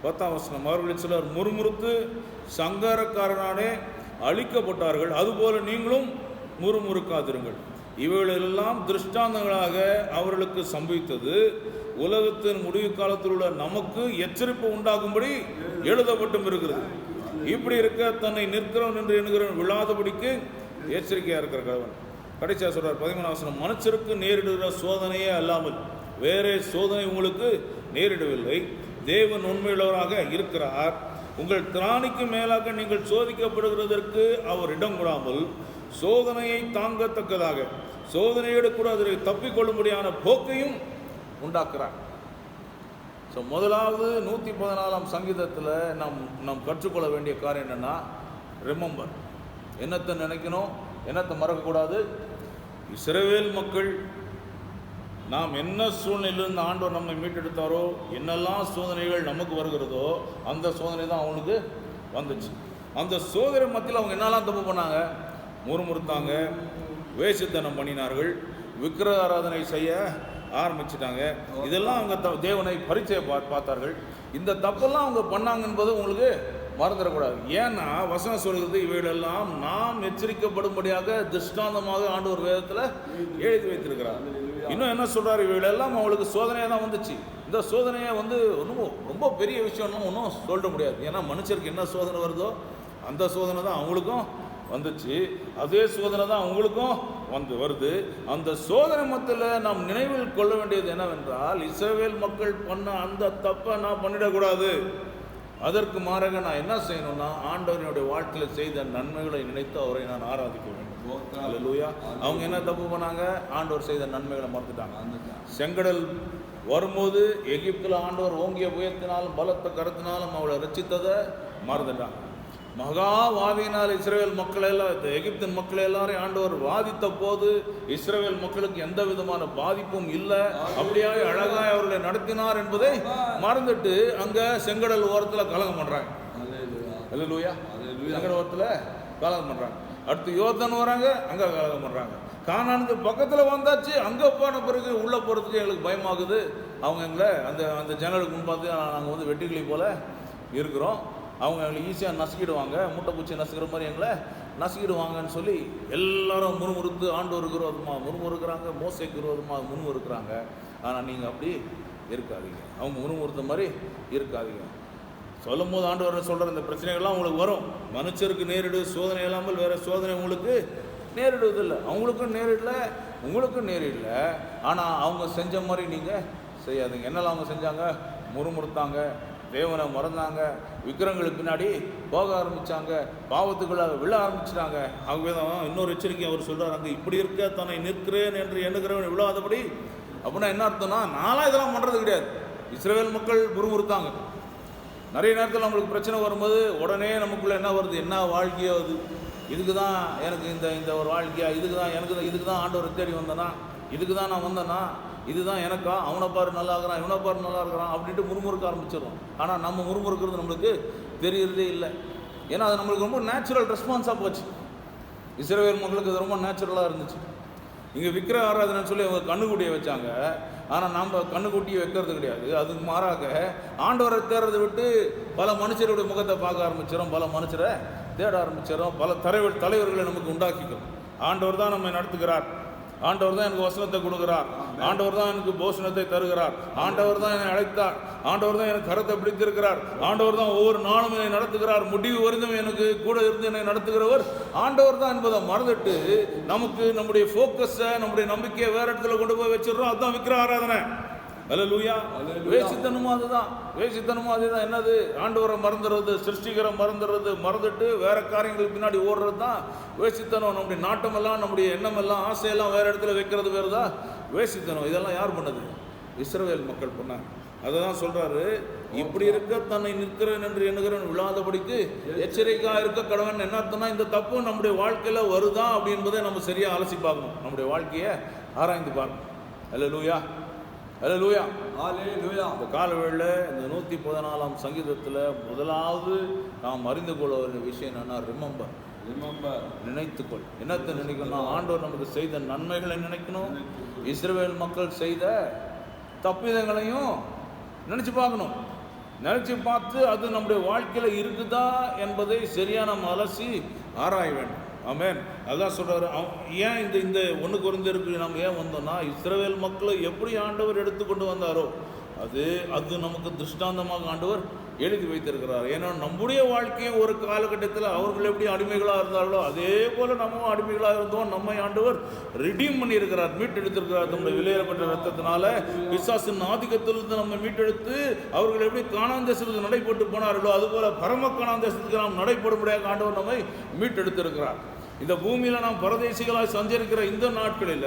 10ஆம் வசனம், அவர்களில் சிலர் முறுமுறுத்து சங்காரக்காரனானே அழிக்கப்பட்டார்கள், அதுபோல நீங்களும் முறுமுறுக்காதிருங்கள். இவைகளெல்லாம் திருஷ்டாந்தங்களாக அவர்களுக்கு சம்பவித்தது உலகத்தின் முடிவு காலத்தில் உள்ள நமக்கு எச்சரிப்பு உண்டாகும்படி எழுதப்பட்டும் இருக்கிறது. இப்படி இருக்க தன்னை நிற்கிறவன் என்று எண்ணுகிறவன் விழாதபடிக்கு எச்சரிக்கையாக இருக்கிற கணவன். கடைசியாக சொல்றார் 13ஆம் வசனம், மனுஷருக்கு நேரிடுகிற சோதனையே அல்லாமல் வேறே சோதனை உங்களுக்கு நேரிடவில்லை. தேவன் உண்மையுள்ளவராக இருக்கிறார். உங்கள் திராணிக்கு மேலாக நீங்கள் சோதிக்கப்படுகிறதற்கு அவர் இடம் கொடாமல் சோதனையை தாங்கத்தக்கதாக சோதனையோடு கூட அதை தப்பிக்கொள்ளும்படியான போக்கையும் உண்டாக்குறார். ஸோ முதலாவது 114ஆம் சங்கீதத்தில் நாம் கற்றுக்கொள்ள வேண்டிய காரியம் என்னென்னா, ரிமெம்பர். என்னத்தை நினைக்கணும், என்னத்தை மறக்கக்கூடாது. இஸ்ரவேல் மக்கள் நாம் என்ன சூழ்நிலையிலிருந்து ஆண்டவர் நம்மை மீட்டெடுத்தாரோ, என்னெல்லாம் சோதனைகள் நமக்கு வருகிறதோ அந்த சோதனை தான் அவங்களுக்கு வந்துச்சு. அந்த சோதனை மத்தியில் அவங்க என்னெல்லாம் தப்பு பண்ணாங்க? முறுமுறுத்தாங்க, வேசித்தனம் பண்ணினார்கள், விக்கிர ஆராதனை செய்ய ஆரம்பிச்சிட்டாங்க. இதெல்லாம் அவங்க தேவனை பரீட்சையை பார்த்தார்கள். இந்த தப்பெல்லாம் அவங்க பண்ணாங்க என்பது உங்களுக்கு மறந்துடக்கூடாது. ஏன்னா வசனம் சொல்கிறது, இவைகளெல்லாம் நாம் எச்சரிக்கப்படும்படியாக திருஷ்டாந்தமாக ஆண்டவர் வேதத்தில் எழுதி வைத்திருக்கிறார். இன்னும் என்ன சொல்கிறார்? இவைகளெல்லாம் அவங்களுக்கு சோதனையாக தான் வந்துச்சு. இந்த சோதனையை ரொம்ப பெரிய விஷயம்லாம் ஒன்றும் சொல்ல முடியாது. ஏன்னா மனுஷருக்கு என்ன சோதனை வருதோ அந்த சோதனை தான் அவங்களுக்கும் வந்துச்சு. அதே சோதனை தான் உங்களுக்கும் வருது. அந்த சோதனை மத்தியில் நாம் நினைவில் கொள்ள வேண்டியது என்னவென்றால், இஸ்ரவேல் மக்கள் பண்ண அந்த தப்பை நான் பண்ணிடக்கூடாது. அதற்கு மாறாக நான் என்ன செய்யணும்னா, ஆண்டவனுடைய வாழ்க்கையில் செய்த நன்மைகளை நினைத்து அவரை நான் ஆராதிக்க வேண்டும். அல்லேலூயா. அவங்க என்ன தப்பு பண்ணாங்க? ஆண்டவர் செய்த நன்மைகளை மறந்துட்டாங்க. செங்கடல் வரும்போது எகிப்தில் ஆண்டவர் ஓங்கிய புயத்தினாலும் பலத்த கருத்தினாலும் அவளை ரட்சித்ததை மறந்துட்டாங்க. மகாவாதியினால் இஸ்ரவேல் மக்கள் எல்லாம், எகிப்தின் மக்கள் எல்லாரையும் ஆண்டவர் வாதித்த போது இஸ்ரவேல் மக்களுக்கு எந்த விதமான பாதிப்பும் இல்லை. அப்படியாக அழகாய் அவர்களை நடத்தினார் என்பதை மறந்துட்டு அங்க செங்கடல் ஓரத்தில் கலகம் பண்றாங்க. அல்லேலூயா. செங்கடல் ஓரத்தில் கலகம் பண்றாங்க. அடுத்து யோர்தான் வராங்க, அங்க கலகம் பண்றாங்க. கானானுக்கு பக்கத்தில் வந்தாச்சு, அங்கே போன பிறகு உள்ளே போகிறதுக்கு எங்களுக்கு பயமாகுது. அவங்க எங்களை அந்த ஜன்னலுக்கு முன்பாத்து நாங்கள் வெட்டுக்கிளி போல் இருக்கிறோம், அவங்க எங்களை ஈஸியாக நசுக்கிடுவாங்க, மூட்டை பூச்சி நசுக்கிற மாதிரி எங்களை நசுக்கிடுவாங்கன்னு சொல்லி எல்லாரும் முறுமுறுத்து ஆண்டவருக்கு விரோதமாக முறுமுறுக்கிறாங்க, மோசைக்கு விரோதமாக முறுமுறுக்கிறாங்க. ஆனால் நீங்கள் அப்படி இருக்காதீங்க, அவங்க முறுமுறுத்த மாதிரி இருக்காதீங்க. சொல்லும் போது ஆண்டவர் சொல்கிற இந்த பிரச்சனைகள்லாம் உங்களுக்கு வரும். மனுஷருக்கு நேரிடு சோதனை இல்லாமல் வேறு சோதனை உங்களுக்கு நேரிடுவதில்லை. அவங்களுக்கும் நேரிடல, உங்களுக்கும் நேரிடல. ஆனால் அவங்க செஞ்ச மாதிரி நீங்கள் செய்யாதீங்க. என்னெல்லாம் அவங்க செஞ்சாங்க? முறுமுறுத்தாங்க, தேவனை மறந்தாங்க, விக்கிரங்களுக்கு பின்னாடி போக ஆரம்பித்தாங்க, பாவத்துக்குள்ளாக விழ ஆரம்பிச்சிட்டாங்க. ஆகவே தான் இன்னொரு எச்சரிக்கை அவர் சொல்கிறார், அங்கே இப்படி இருக்க தன்னை நிற்கிறேன் என்று எண்ணுகிறவன் விழாதபடி. அப்படின்னா என்ன அர்த்தம்னா, நான்லாம் இதெல்லாம் பண்ணுறது கிடையாது. இஸ்ரவேல் மக்கள் முறுமுறுத்தாங்க. நிறைய நேரத்தில் நம்மளுக்கு பிரச்சனை வரும்போது உடனே நமக்குள்ளே என்ன வருது? என்ன வாழ்க்கையோ அது, இதுக்கு தான் எனக்கு இந்த ஒரு வாழ்க்கையா, இதுக்கு தான் ஆண்டவர் தேடி வந்தேனா, இதுக்கு தான் நான் வந்தேனா, இதுதான் எனக்கா, அவனை பாரு நல்லா இருக்கிறான், இவனை பாரு நல்லா இருக்கிறான் அப்படின்ட்டு முறுமுறுக்க ஆரம்பிச்சிடும். ஆனால் நம்ம முறுமுறுக்கிறது நம்மளுக்கு தெரியறதே இல்லை. ஏன்னா அது நம்மளுக்கு ரொம்ப நேச்சுரல் ரெஸ்பான்ஸாக போச்சு. இஸ்ரவேல் மக்களுக்கு அது ரொம்ப நேச்சுரலாக இருந்துச்சு. இங்கே விக்கிரக ஆராதனைன்னு சொல்லி அவங்க கண்ணுக்குட்டியை வச்சாங்க. ஆனால் நம்ம கண்ணுக்குட்டியை வைக்கிறது கிடையாது. அதுக்கு மாறாக ஆண்டவரை தேடுறதை விட்டு பல மனுஷருடைய முகத்தை பார்க்க ஆரம்பிச்சிடும், பல மனுஷரை தேட ஆரம்பிச்சிடும், பல தலைவர்களை நமக்கு உண்டாக்கிக்கிறோம். ஆண்டவர் தான் நம்மை நடத்துகிறார், ஆண்டவர் தான் எனக்கு வசனத்தை கொடுக்கிறார், ஆண்டவர் தான் எனக்கு போஷணத்தை தருகிறார், ஆண்டவர் தான் என்னை அழைத்தார், ஆண்டவர் தான் எனக்கு கரத்தை பிடித்திருக்கிறார், ஆண்டவர் தான் ஒவ்வொரு நாளும் என்னை நடத்துகிறார், முடிவு வரைந்தும் எனக்கு கூட இருந்து என்னை நடத்துகிறவர் ஆண்டவர் தான் என்பதை மறந்துட்டு நமக்கு நம்முடைய ஃபோக்கஸை, நம்முடைய நம்பிக்கையை வேற இடத்துல கொண்டு போய் வச்சிடறோம். அதுதான் விக்கிரக ஆராதனை. அல்லேலூயா. வேசித்தனமும் அதுதான். என்னது? ஆண்டவரை மறந்துடுறது, சிருஷ்டிகரை மறந்துட்டு வேற காரியங்களுக்கு பின்னாடி ஓடுறது தான் வேசித்தனம். நம்முடைய நாட்டமெல்லாம், நம்முடைய எண்ணமெல்லாம், ஆசையெல்லாம் வேற இடத்துல வைக்கிறது வேறு தான் வேசித்தனம். இதெல்லாம் யார் பண்ணது? இஸ்ரவேல் மக்கள் பண்ணாங்க. அதை தான் சொல்றாரு, இப்படி இருக்க தன்னை நிற்கிறேன் என்று எண்ணுகிறவன் விழாதபடிக்கு எச்சரிக்கையா இருக்க கடவன். என்ன அர்த்தம்னா, இந்த தப்பு நம்முடைய வாழ்க்கையில வருதா அப்படி என்பதை நம்ம சரியா அலசி பார்க்கணும், நம்முடைய வாழ்க்கையை ஆராய்ந்து பார்க்கணும். அல்லேலூயா. அல்லேலூயா. அல்லேலூயா. இந்த காலவேளையில் இந்த 114ஆம் சங்கீதத்தில் முதலாவது நாம் அறிந்து கொள்ள ஒரு விஷயம் என்னன்னா, ரிமெம்பர், நினைத்துக்கொள். என்னத்தை நினைக்கணும்? ஆண்டவர் நமக்கு செய்த நன்மைகளை நினைக்கணும், இஸ்ரவேல் மக்கள் செய்த தப்பிதங்களையும் நினைச்சு பார்க்கணும். நினைச்சு பார்த்து அது நம்முடைய வாழ்க்கையில் இருக்குதா என்பதை சரியா நம்ம அலசி ஆராய வேண்டும். ஆமென். அதான் சொல்றாரு. ஏன் இந்த 1 கொரிந்தியருக்கு நம்ம ஏன் வந்தோம்னா, இஸ்ரவேல் மக்களை எப்படி ஆண்டவர் எடுத்துக்கொண்டு வந்தாரோ அது நமக்கு திருஷ்டாந்தமாக ஆண்டவர் எழுதி வைத்திருக்கிறார். ஏன்னா நம்முடைய வாழ்க்கையும் ஒரு காலகட்டத்தில் அவர்கள் எப்படி அடிமைகளாக இருந்தார்களோ அதே போல நம்ம அடிமைகளாக இருந்தோம். நம்மை ஆண்டவர் ரிடீம் பண்ணி இருக்கிறார், மீட்டெடுத்திருக்கிறார். நம்முடைய விலையேறப்பட்ட ரத்தத்தினால பிசாசின் ஆதிக்கத்திலிருந்து நம்ம மீட்டெடுத்து அவர்கள் எப்படி கானான் தேசத்துக்கு நடைபெற்று போனார்களோ அதுபோல பரம கானான் தேசத்துக்கு நாம் நடைபெறும்படியாக ஆண்டவர் நம்மை மீட்டெடுத்திருக்கிறார். இந்த பூமியில நாம் பரதேசிகளாய் சஞ்சரிக்கிற இந்த நாட்களில்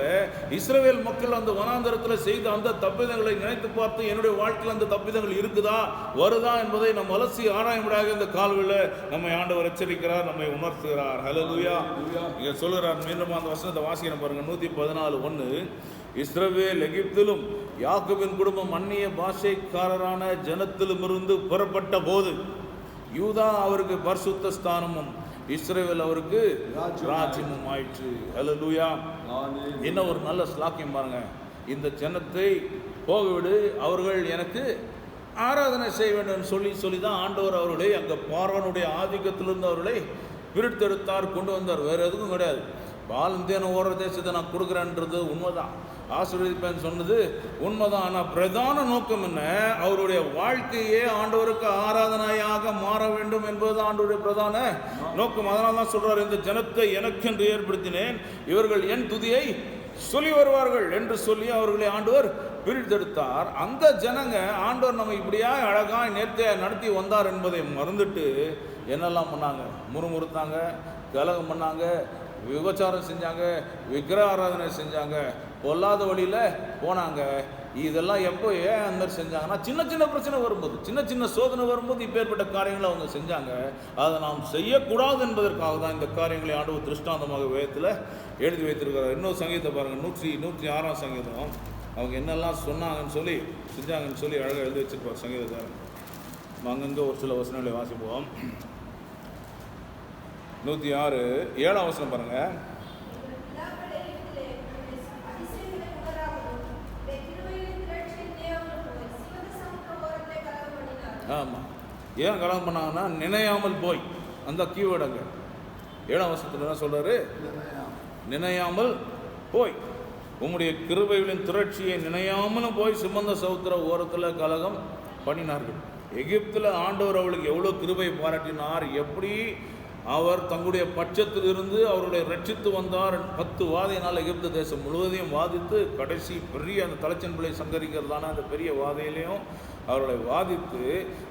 இஸ்ரவேல் மக்கள் அந்த வனாந்தரத்தில் செய்த அந்த தப்பிதங்களை நினைத்து பார்த்து என்னுடைய வாழ்க்கையில் அந்த தப்பிதங்கள் இருக்குதா வருதா என்பதை நாம் அலசி ஆராயும்படியாக இந்த கால்களில் நம்மை ஆண்டவர் எச்சரிக்கிறார், நம்மை உணர்த்துகிறார். ஹல்லேலூயா. இங்க சொல்லுகிறார், மீண்டும் அந்த வசனத்தை வாசிக்கிறேன் பாருங்க. 114:1 இஸ்ரவேல் எகிப்திலும் யாக்கோபின் குடும்பம் அந்நிய பாஷைக்காரரான ஜனத்திலுமிருந்து புறப்பட்ட போது யூதா அவருக்கு பரிசுத்த ஸ்தானமும் இஸ்ரவேல் அவருக்கு ராஜ்யமும் ஆயிற்று. ஹல்லேலூயா. என்ன ஒரு நல்ல ஸ்லாக்கியம் பாருங்க. இந்த ஜனத்தை போகவிடு, அவர்கள் எனக்கு ஆராதனை செய்ய வேண்டும் சொல்லி தான் ஆண்டவர் அவர்களை அங்கே பார்வனுடைய ஆதிக்கத்திலிருந்து அவர்களை பிரித்தெடுத்தார், கொண்டு வந்தார். வேறு எதுவும் கிடையாது. பாலும் தேனும் ஓடுற தேசத்தை நான் கொடுக்குறேன்றது உண்மைதான், ஆசீர்வதிப்பேன்னு சொன்னது உண்மைதான். ஆனால் பிரதான நோக்கம் என்ன? அவருடைய வாழ்க்கையே ஆண்டவருக்கு ஆராதனையாக மாற வேண்டும் என்பது ஆண்டவருடைய பிரதான நோக்கம். அதனால தான் சொல்றாரு, இந்த ஜனத்தை எனக்கென்று ஏற்படுத்தினேன், இவர்கள் என் துதியை சொல்லி வருவார்கள் என்று சொல்லி அவர்களை ஆண்டவர் பிரித்தெடுத்தார். அந்த ஜனங்க ஆண்டவர் நம்ம இப்படியா அழகாய் நேர்த்தியாக நடத்தி வந்தார் என்பதை மறந்துட்டு என்னெல்லாம் பண்ணாங்க? முறுமுறுத்தாங்க, கலகம் பண்ணாங்க, விபச்சாரம் செஞ்சாங்க, விக்கிரக ஆராதனை செஞ்சாங்க, பொல்லாத வழியில் போனாங்க. இதெல்லாம் எப்போ ஏன் அந்த மாதிரி செஞ்சாங்கன்னா, சின்ன சின்ன பிரச்சனை வரும்போது, சின்ன சின்ன சோதனை வரும்போது இப்பேற்பட்ட காரியங்களை அவங்க செஞ்சாங்க. அதை நாம் செய்யக்கூடாது என்பதற்காக தான் இந்த காரியங்களை ஆண்டவர் திருஷ்டாந்தமாக வேதத்தில் எழுதி வைத்திருக்கிறார். இன்னொரு சங்கீதத்தை பாருங்கள், 106ஆம் சங்கீதம். அவங்க என்னெல்லாம் சொன்னாங்கன்னு சொல்லி செஞ்சாங்கன்னு சொல்லி அழகாக எழுதி வச்சிருப்பார் சங்கீதக்காரன். அங்கங்கே ஒரு சில வசனங்களை வாசிப்போம். 106 7ஆம் வசனம் பாருங்க. ஆமாம், ஏன் கலகம் பண்ணாங்கன்னா நினையாமல் போய், அந்த கீவேர்டுங்க 7ஆம் வசனத்தில் என்ன சொல்றாரு? நினையாமல் போய், உம்முடைய கிருபைகளின் திரட்சியை நினையாமலும் போய் சிமந்த சமுத்திர ஓரத்தில் கலகம் பண்ணினார்கள். எகிப்தில் ஆண்டவர் அவளுக்கு எவ்வளோ கிருபை பாராட்டினார், எப்படி அவர் தங்களுடைய பட்சத்தில் இருந்து அவருடைய ரட்சித்து வந்தார். 10 வாதையினால் எகிப்து தேசம் முழுவதையும் வாதித்து கடைசி பெரிய அந்த தலைச்சன்பிள்ளை சங்கரிக்கிறதான அந்த பெரிய வாதையிலையும் அவர்களை வாதித்து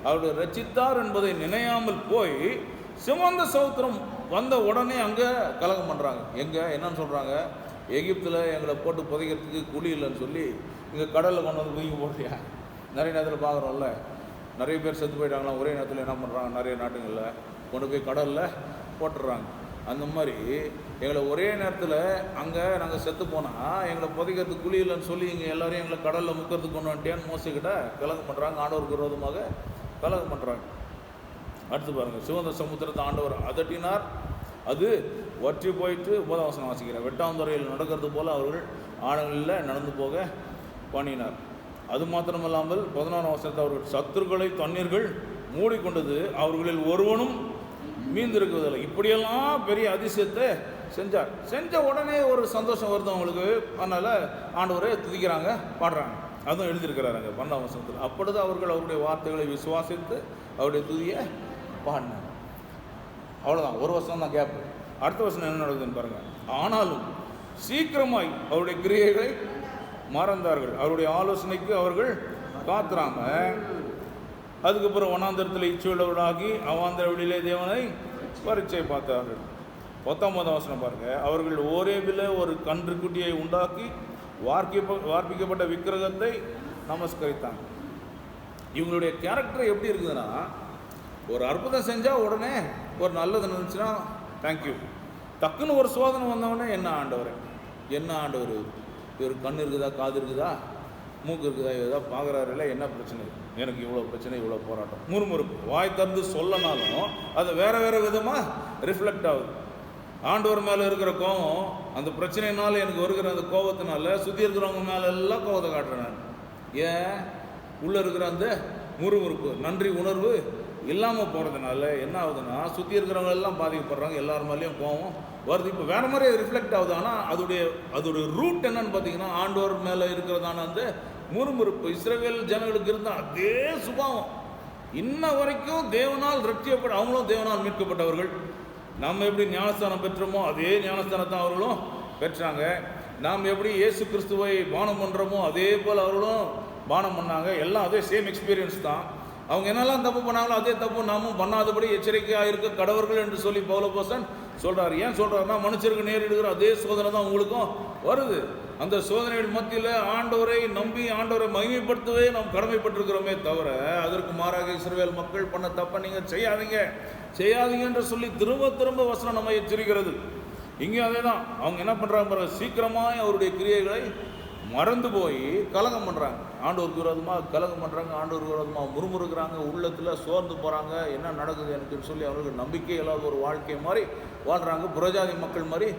அவருடைய ரட்சித்தார் என்பதை நினையாமல் போய் சிமந்த சமுத்திரம் வந்த உடனே அங்கே கலகம் பண்ணுறாங்க. எங்கே என்னன்னு சொல்கிறாங்க? எகிப்தில் எங்களை போட்டு புதைக்கிறதுக்கு குழி இல்லைன்னு சொல்லி இங்கே கடலில் கொண்டு வந்து குதிக்க போட்டியா? நிறைய நேரத்தில் பார்க்குறோம்ல, நிறைய பேர் செத்து போயிட்டாங்களாம். ஒரே நேரத்தில் என்ன பண்ணுறாங்க? நிறைய நாட்டுங்களில் கொண்டு போய் கடலில் போட்டுடுறாங்க. அந்த மாதிரி எங்களை ஒரே நேரத்தில் அங்கே நாங்கள் செத்து போனால் எங்களை புதைக்கிறதுக்கு குழி இல்லைன்னு சொல்லி இங்கே எல்லோரையும் எங்களை கடலில் முக்கிறதுக்கு கொண்டு வந்துட்டேன்னு மோசக்கிட்ட கலகம் பண்ணுறாங்க. ஆண்டவருக்கு விரோதமாக கலகம் பண்ணுறாங்க. அடுத்து பாருங்கள், சிவந்த சமுத்திரத்தை ஆண்டவர் அதட்டினார், அது வற்றி போயிட்டு 9ஆம் வசனம் வாசிக்கிறேன். வெட்டாந்துறையில் நடக்கிறது போல் அவர்கள் ஆழங்களில் நடந்து போக பண்ணினார். அது மாத்திரமல்லாமல் 11ஆம் வசனத்தை அவர்கள் சத்துருக்களை தண்ணீர்கள் மூடிக்கொண்டது, அவர்களில் ஒருவனும் மீந்திருக்குவதில்லை. இப்படியெல்லாம் பெரிய அதிசயத்தை செஞ்சார். செஞ்ச உடனே ஒரு சந்தோஷம் வருது அவங்களுக்கு. அதனால் ஆண்டவரை துதிக்கிறாங்க, பாடுறாங்க. அதுவும் எழுதியிருக்கிறாங்க 12ஆம் வசனத்தில். அப்பொழுது அவர்கள் அவருடைய வார்த்தைகளை விசுவாசித்து அவருடைய துதியை பாடினாங்க. அவ்வளோதான், ஒரு வருஷம் தான் கேப். அடுத்த வருஷம் என்ன நடக்குதுன்னு பாருங்கள். ஆனாலும் சீக்கிரமாய் அவருடைய கிரியைகளை மறந்தார்கள், அவருடைய ஆலோசனைக்கு அவர்கள் காத்துறாங்க. அதுக்கப்புறம் வனாந்தரத்தில் இச்சுள்ளவர்களாகி அவாந்தர வெளியிலே தேவனை பரீட்சை பார்த்தார்கள். 19ஆம் வசனம் பாருங்கள். அவர்கள் ஓரேபில் ஒரு கன்றுக்குட்டியை உண்டாக்கி வார்ப்பிக்கப்பட்ட விக்கிரகத்தை நமஸ்கரித்தாங்க. இவங்களுடைய கேரக்டர் எப்படி இருக்குதுன்னா, ஒரு அற்புதம் செஞ்சால் உடனே ஒரு நல்லது நினைச்சுன்னா தேங்க்யூ. டக்குன்னு ஒரு சோதனை வந்தவொடனே என்ன ஆண்டவர், என்ன ஆண்டவர், இவர் கண் இருக்குதா, காது இருக்குதா, மூக்கு இருக்குதா, ஏதாவது பார்க்குறாருல, என்ன பிரச்சனை, எனக்கு இவ்வளோ பிரச்சனை, இவ்வளோ போராட்டம், முறுமுறுப்பு. வாய் திறந்து சொல்லனாலும் அது வேறு வேறு விதமாக ரிஃப்ளெக்ட் ஆகுது. ஆண்டவர் மேலே இருக்கிற கோபம், அந்த பிரச்சனைனால எனக்கு வருகிற அந்த கோபத்தினால சுற்றி இருக்கிறவங்க மேலே எல்லாம் கோபத்தை காட்டுறேன் நான். ஏன்? உள்ளே இருக்கிற அந்த முறுமுறுப்பு, நன்றி உணர்வு இல்லாமல் போகிறதுனால என்ன ஆகுதுன்னா, சுற்றி இருக்கிறவங்க எல்லாம் பாதிக்கப்படுறாங்க, எல்லார் மேலேயும் கோபம் வருது. இப்போ வேறு மாதிரி ரிஃப்ளெக்ட் ஆகுது. ஆனால் அதோடைய ரூட் என்னன்னு பார்த்தீங்கன்னா, ஆண்டவர் மேலே இருக்கிறதான அந்த முறுமுறுப்பு. இஸ்ரவேல் ஜனங்களுக்கு இருந்தால் அதே சுபாவம் இன்ன வரைக்கும் தேவனால் ரட்சிக்கப்பட்ட, அவங்களும் தேவனால் மீட்கப்பட்டவர்கள். நாம் எப்படி ஞானஸ்தானம் பெற்றோமோ அதே ஞானஸ்தானத்தை அவர்களும் பெற்றாங்க. நாம் எப்படி இயேசு கிறிஸ்துவை பானம் பண்ணுறோமோ அதே போல் அவர்களும் பானம் பண்ணாங்க. எல்லாம் அதே சேம் எக்ஸ்பீரியன்ஸ் தான். அவங்க என்னெல்லாம் தப்பு பண்ணாங்களோ அதே தப்பு நாமும் பண்ணாதபடி எச்சரிக்கையாக இருக்க கடவர்கள் என்று சொல்லி பவுலப்போஸ்தலன் சொல்கிறார். ஏன் சொல்கிறாருன்னா, மனுஷருக்கு நேரிடுகிற அதே சோதனை தான் உங்களுக்கும் வருது. அந்த சோதனைகள் மத்தியில் ஆண்டவரை நம்பி ஆண்டவரை மகிமைப்படுத்தவே நாம் கடமைப்பட்டிருக்கிறோமே தவிர, அதற்கு மாறாக இஸ்ரவேல் மக்கள் பண்ண தப்பை நீங்கள் செய்யாதீங்க என்று சொல்லி திரும்ப திரும்ப வசனம் நம்ம எச்சரிக்கிறது. இங்கே அதே தான். அவங்க என்ன பண்ணுறாங்க பாருங்க, சீக்கிரமாக அவருடைய கிரியைகளை மறந்து போய் கலகம் பண்ணுறாங்க, ஆண்டவருக்கு விரோதமாக கலகம் பண்ணுறாங்க, ஆண்டவருக்கு விரோதமாக முறுமுறுக்கிறாங்க, உள்ளத்தில் சோர்ந்து போகிறாங்க. என்ன நடக்குது எனக்குன்னு சொல்லி அவர்களுக்கு நம்பிக்கை இல்லாத ஒரு வாழ்க்கை மாதிரி வாழ்கிறாங்க. புறஜாதி மக்கள் மாதிரி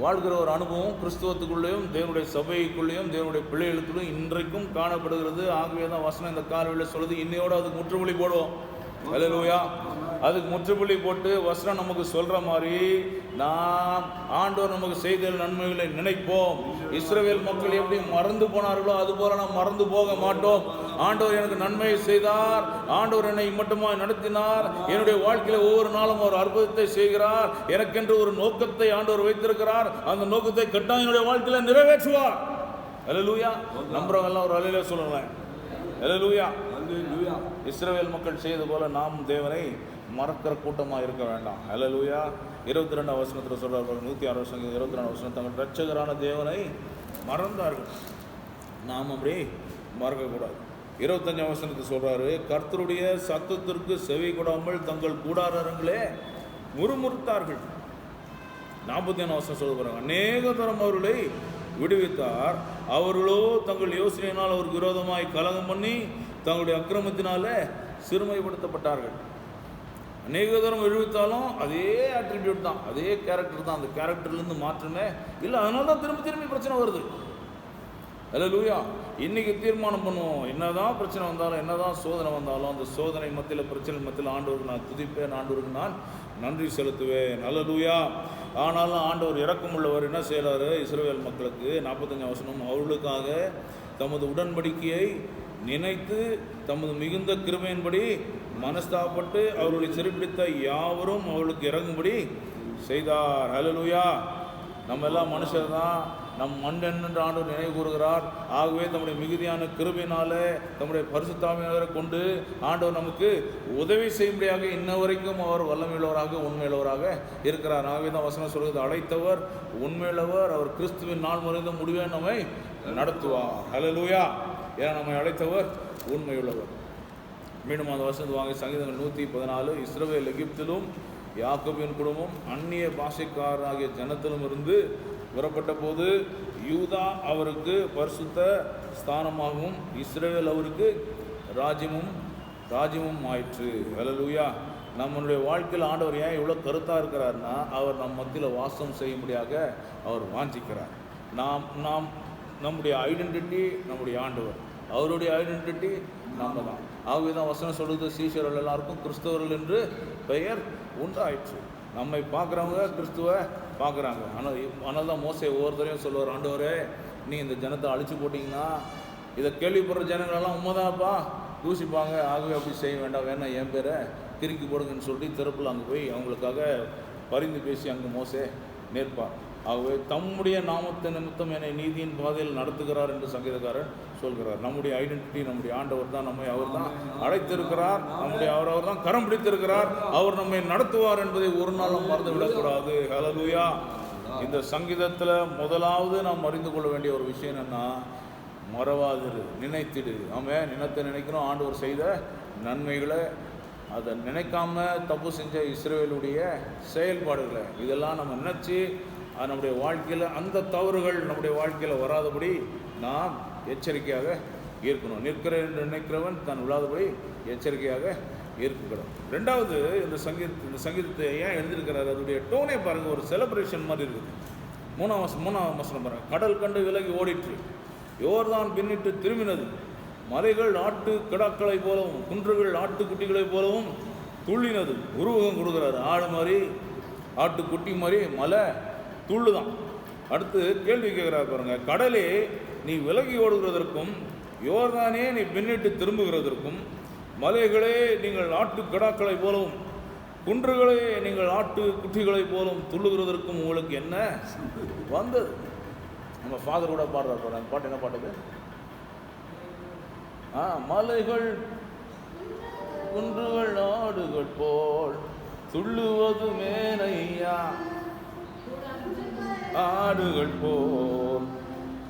வாழ்கிற ஒரு அனுபவம் கிறிஸ்துவத்துக்குள்ளேயும் தேவனுடைய சபைக்குள்ளேயும் தேவனுடைய பிள்ளைகளுக்குள்ளும் இன்றைக்கும் காணப்படுகிறது. ஆகவே தான் வசனம் இந்த காலவெளியில் சொல்லுது, இன்னையோடு அதுக்கு முற்றுப்புள்ளி போடுவோம். ஹல்லேலூயா. அதுக்கு முற்றுப்புள்ளி போட்டு வசனம் நமக்கு சொல்ற மாதிரி நாம் ஆண்டவர் நமக்கு செய்த நன்மைகளை நினைப்போம். இஸ்ரவேல் மக்கள் எப்படி மறந்து போனார்களோ அது போல நாம் மறந்து போக மாட்டோம். ஆண்டவர் எனக்கு நன்மை செய்தார், ஆண்டவர் என்னை மட்டுமாய் நடத்தினார், என்னுடைய வாழ்க்கையில ஒவ்வொரு நாளும் ஒரு அற்புதத்தை செய்கிறார், எனக்கென்று ஒரு நோக்கத்தை ஆண்டவர் வைத்திருக்கிறார், அந்த நோக்கத்தை கட்டாயம் என்னுடைய வாழ்க்கையில நிறைவேற்றுவார். ஹல்லேலூயா. நம்புறவங்க எல்லாம் ஒரு ஹல்லேலூயா சொல்லுங்க. ஹல்லேலூயா. இஸ்ரவேல் மக்கள் செய்தது போல நாம் தேவனை மறக்கிற கூட்டமாக இருக்க வேண்டாம். ஹல்லேலூயா. 22 வசனத்தில் சொல்றார், 106 22 வசனம், தங்கள் இரட்சகரான தேவனை மறந்தார்கள். நாம் அப்படி மறக்கக்கூடாது. 25 வசனத்தை சொல்றாரு, கர்த்தருடைய சத்தத்திற்கு செவி கொடாமல் தங்கள் கூடாரங்களே முறுமுறுத்தார்கள். 41 வசனம் சொல்ல போறாங்க, அநேக தரம் அவர்களை விடுவித்தார், அவர்களோ தங்கள் யோசனையினால் அவருக்கு விரோதமாய் கலகம் பண்ணி தங்களுடைய அக்கிரமத்தினால சிறுமைப்படுத்தப்பட்டார்கள். அநேக தரம் விடுவித்தாலும் அதே ஆட்ரிபியூட் தான், அதே கேரக்டர் தான், அந்த கேரக்டர்லேருந்து மாற்றமே இல்லை. அதனால தான் திரும்பி திரும்பி பிரச்சனை வருது. ஹல்லேலூயா. இன்னைக்கு தீர்மானம் பண்ணுவோம், என்னதான் பிரச்சனை வந்தாலும் என்னதான் சோதனை வந்தாலும் அந்த சோதனை மத்தியில் பிரச்சனை மத்தியில் ஆண்டவருக்கு நான் துதிப்பேன், ஆண்டவருக்கு நான் நன்றி செலுத்துவேன். ஹல்லேலூயா. ஆனாலும் ஆண்டவர் இரக்கமுள்ளவர். என்ன செய்கிறாரு இஸ்ரவேல் மக்களுக்கு? 45 வசனம், அவர்களுக்காக தமது உடன்படிக்கையை நினைத்து தமது மிகுந்த கிருபையின்படி மனஸ்தாபப்பட்டு அவர்களை சிறைப்பிடித்த யாவரும் அவர்களுக்கு இறங்கும்படி செய்தார். ஹல்லேலூயா. நம்ம எல்லாம் மனுஷர் தான், நம் மண்ணென் என்று ஆண்டவர் நினைவு கூறுகிறார். ஆகவே நம்முடைய மிகுதியான கிருபையினாலே நம்முடைய பரிசுத்தாவியானவரை கொண்டு ஆண்டவர் நமக்கு உதவி செய்யும்படியாக இன்ன வரைக்கும் அவர் வல்லமையுள்ளவராக உண்மையுள்ளவராக இருக்கிறார். ஆகவே தான் வசனம் சொல்கிறது, அழைத்தவர் உண்மையுள்ளவர், அவர் கிறிஸ்துவின் நாள் முறைந்த முடிவை நம்மை நடத்துவார். ஹல்லேலூயா. ஏன்னா நம்மை அழைத்தவர் உண்மையுள்ளவர். மீண்டும் அந்த வசனத்து வாங்க, சங்கீதங்கள் 114, இஸ்ரவேல் எகிப்திலும் யாக்கோபின் குடும்பம் அந்நிய பாஷைக்காரராகிய ஜனத்திலும் இருந்து புறப்பட்ட போது யூதா அவருக்கு பரிசுத்த ஸ்தானமாகவும் இஸ்ரவேல் அவருக்கு ராஜ்யமும் ஆயிற்று. ஹல்லேலூயா. நம்மளுடைய வாழ்க்கையில் ஆண்டவர் ஏன் இவ்வளோ கருத்தாக இருக்கிறார்னா, அவர் நம் மத்தியில் வாசம் செய்யும்படியாக அவர் வாஞ்சிக்கிறார். நாம் நம்முடைய ஐடென்டிட்டி நம்முடைய ஆண்டவர், அவருடைய ஐடென்டிட்டி நம்ம தான். ஆகவே தான் வசனம் சொல்லுது, சீஷர்கள் எல்லாருக்கும் கிறிஸ்தவர்கள் என்று பெயர் உண்டாயிற்று. நம்மை பார்க்குறவங்க கிறிஸ்துவை பார்க்குறாங்க. ஆனால் தான் மோசே ஒவ்வொருத்தரையும் சொல்லுவார், ஆண்டவரே நீ இந்த ஜனத்தை அழிச்சு போட்டிங்கன்னா இதை கேள்விப்படுற ஜனங்களெல்லாம் உண்மைதான்ப்பா தூசிப்பாங்க, ஆகவே அப்படி செய்ய வேண்டாம், வேணா என் பேரை கிறுக்கி போடுங்கன்னு சொல்லி திறப்பில் அங்கே போய் அவங்களுக்காக பரிந்து பேசி அங்கே மோசே நேர்ப்பார். ஆகவே தம்முடைய நாமத்தை நிமித்தம் என்னை நீதியின் பாதையில் நடத்துகிறார் என்று சங்கீதக்காரர் சொல்கிறார். நம்முடைய ஐடென்டிட்டி நம்முடைய ஆண்டவர் தான், நம்மை அவர் தான் அழைத்திருக்கிறார், அவர் தான் கரம் பிடித்திருக்கிறார், அவர் நம்மை நடத்துவார் என்பதை ஒரு நாளும் மறந்து விடக்கூடாது. ஹல்லேலூயா. இந்த சங்கீதத்தில் முதலாவது நாம் அறிந்து கொள்ள வேண்டிய ஒரு விஷயம் என்னன்னா, மறவாதிரு, நினைத்திடு. ஆமாம், நினைக்கணும் ஆண்டவர் செய்த நன்மைகளை, அதை நினைக்காம தப்பு செஞ்ச இஸ்ரவேலுடைய செயல்பாடுகளை, இதெல்லாம் நம்ம நினச்சி நம்முடைய வாழ்க்கையில் அந்த தவறுகள் நம்முடைய வாழ்க்கையில் வராதபடி நாம் எச்சரிக்கையாக இருக்கணும். நிற்கிறேன் என்று நினைக்கிறவன் தான் விழாதபடி எச்சரிக்கையாக இருக்கக்கூடும். ரெண்டாவது, இந்த சங்கீதத்தை ஏன் எழுதியிருக்கிறார், அதனுடைய டோனே பாருங்கள், ஒரு செலிப்ரேஷன் மாதிரி இருக்குது. மூணாம் வசனம் பாருங்கள், கடல் கண்டு விலகி ஓடிற்று, யோர்தான் பின்னிட்டு திரும்பினது, மலைகள் ஆட்டு கிடாக்களை போலவும் குன்றுகள் ஆட்டுக்குட்டிகளை போலவும் துள்ளினது. உருவகம் கொடுக்குறாரு, ஆடு மாதிரி ஆட்டுக்குட்டி மாதிரி மலை துள்ளுதான். அடுத்து கேள்வி கேட்குறாரு பாருங்க, கடலே நீ விலகி ஓடுகிறதற்கும் யோர்தானே நீ பின்னிட்டு திரும்புகிறதற்கும் மலைகளே நீங்கள் ஆட்டு கிடாக்களை போலவும் குன்றுகளே நீங்கள் ஆட்டு குட்டிகளை போலவும் துள்ளுகிறதற்கும் உங்களுக்கு என்ன வந்தது? நம்ம ஃபாதர் கூட பாடுறாரு பாருங்க, பாட்டு என்ன பாட்டுது? மலைகள் குன்றுகள் ஆடுகள் போல் துள்ளுவது மேனையா, ஆடுகள் போல்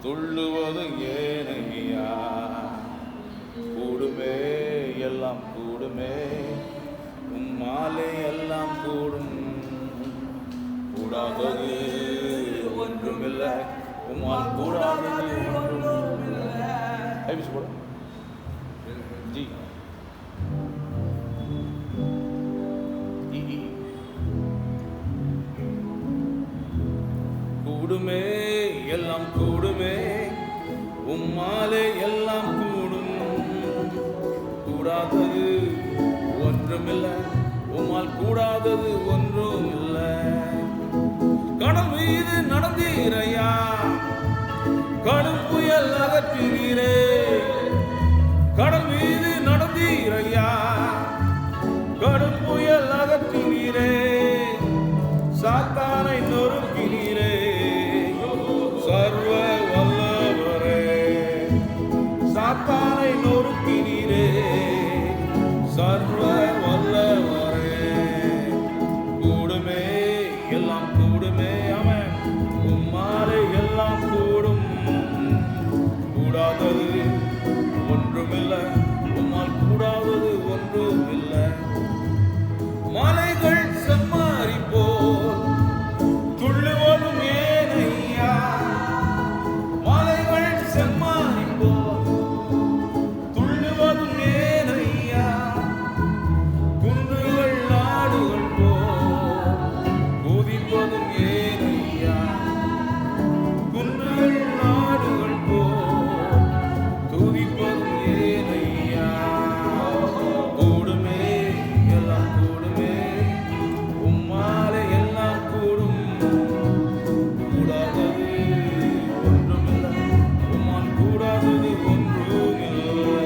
துள்ளுவது ஏனையா, கூடுமே எல்லாம் கூடுமே, மாலை எல்லாம் கூடும், கூடாதது ஒன்றுமில்லை, உம்மால் கூடாதது ஒன்றுமில்லை. போட जी கூடுமே எல்லாம் கூடுமே, உம்மாலே எல்லாம் கூடும், கூடாதது ஒன்று ஒன்றுமில்லை, உம்மால் கூடாதது ஒன்றும் இல்லை. கடல் மீது நடந்தீரையா, கடும் புயல் அகற்றினீரே. கடல் மீது நடந்தீரையா, கடும் புயல் அகற்றினீரே. சாத்தானை நொறுக்கினீரே, சர்வ வல்லவரே. சாத்தானை நொறுக்கினீரே, சர்வ வல்லவரே. கூடுமே, எல்லாம் கூடுமே. அவன் உம்மாலே எல்லாம் கூடும். கூடாதது ஒன்றுமில்லை, உம்மால் கூடாதது ஒன்றும் இல்லை. மலைகள் செம்மாறி போல் துள்ளுவதும் ஏனையா. மலைகள் செம்மாறி போல் துள்ளுவதும் ஏனையா. குன்றுகள் நாடுகள் போல் குதிப்பதும் ஏனையா. குன்றுகள் நாடுகள் போல் துதிப்பதும் ஏனையா. கூடுமே, எல்லாம் கூடுமே, உம்மாலே எல்லாம் கூடும். கூடாதது ஒன்றுமில்லை, உம்மால் கூடாதது ஒன்றுமில்லை.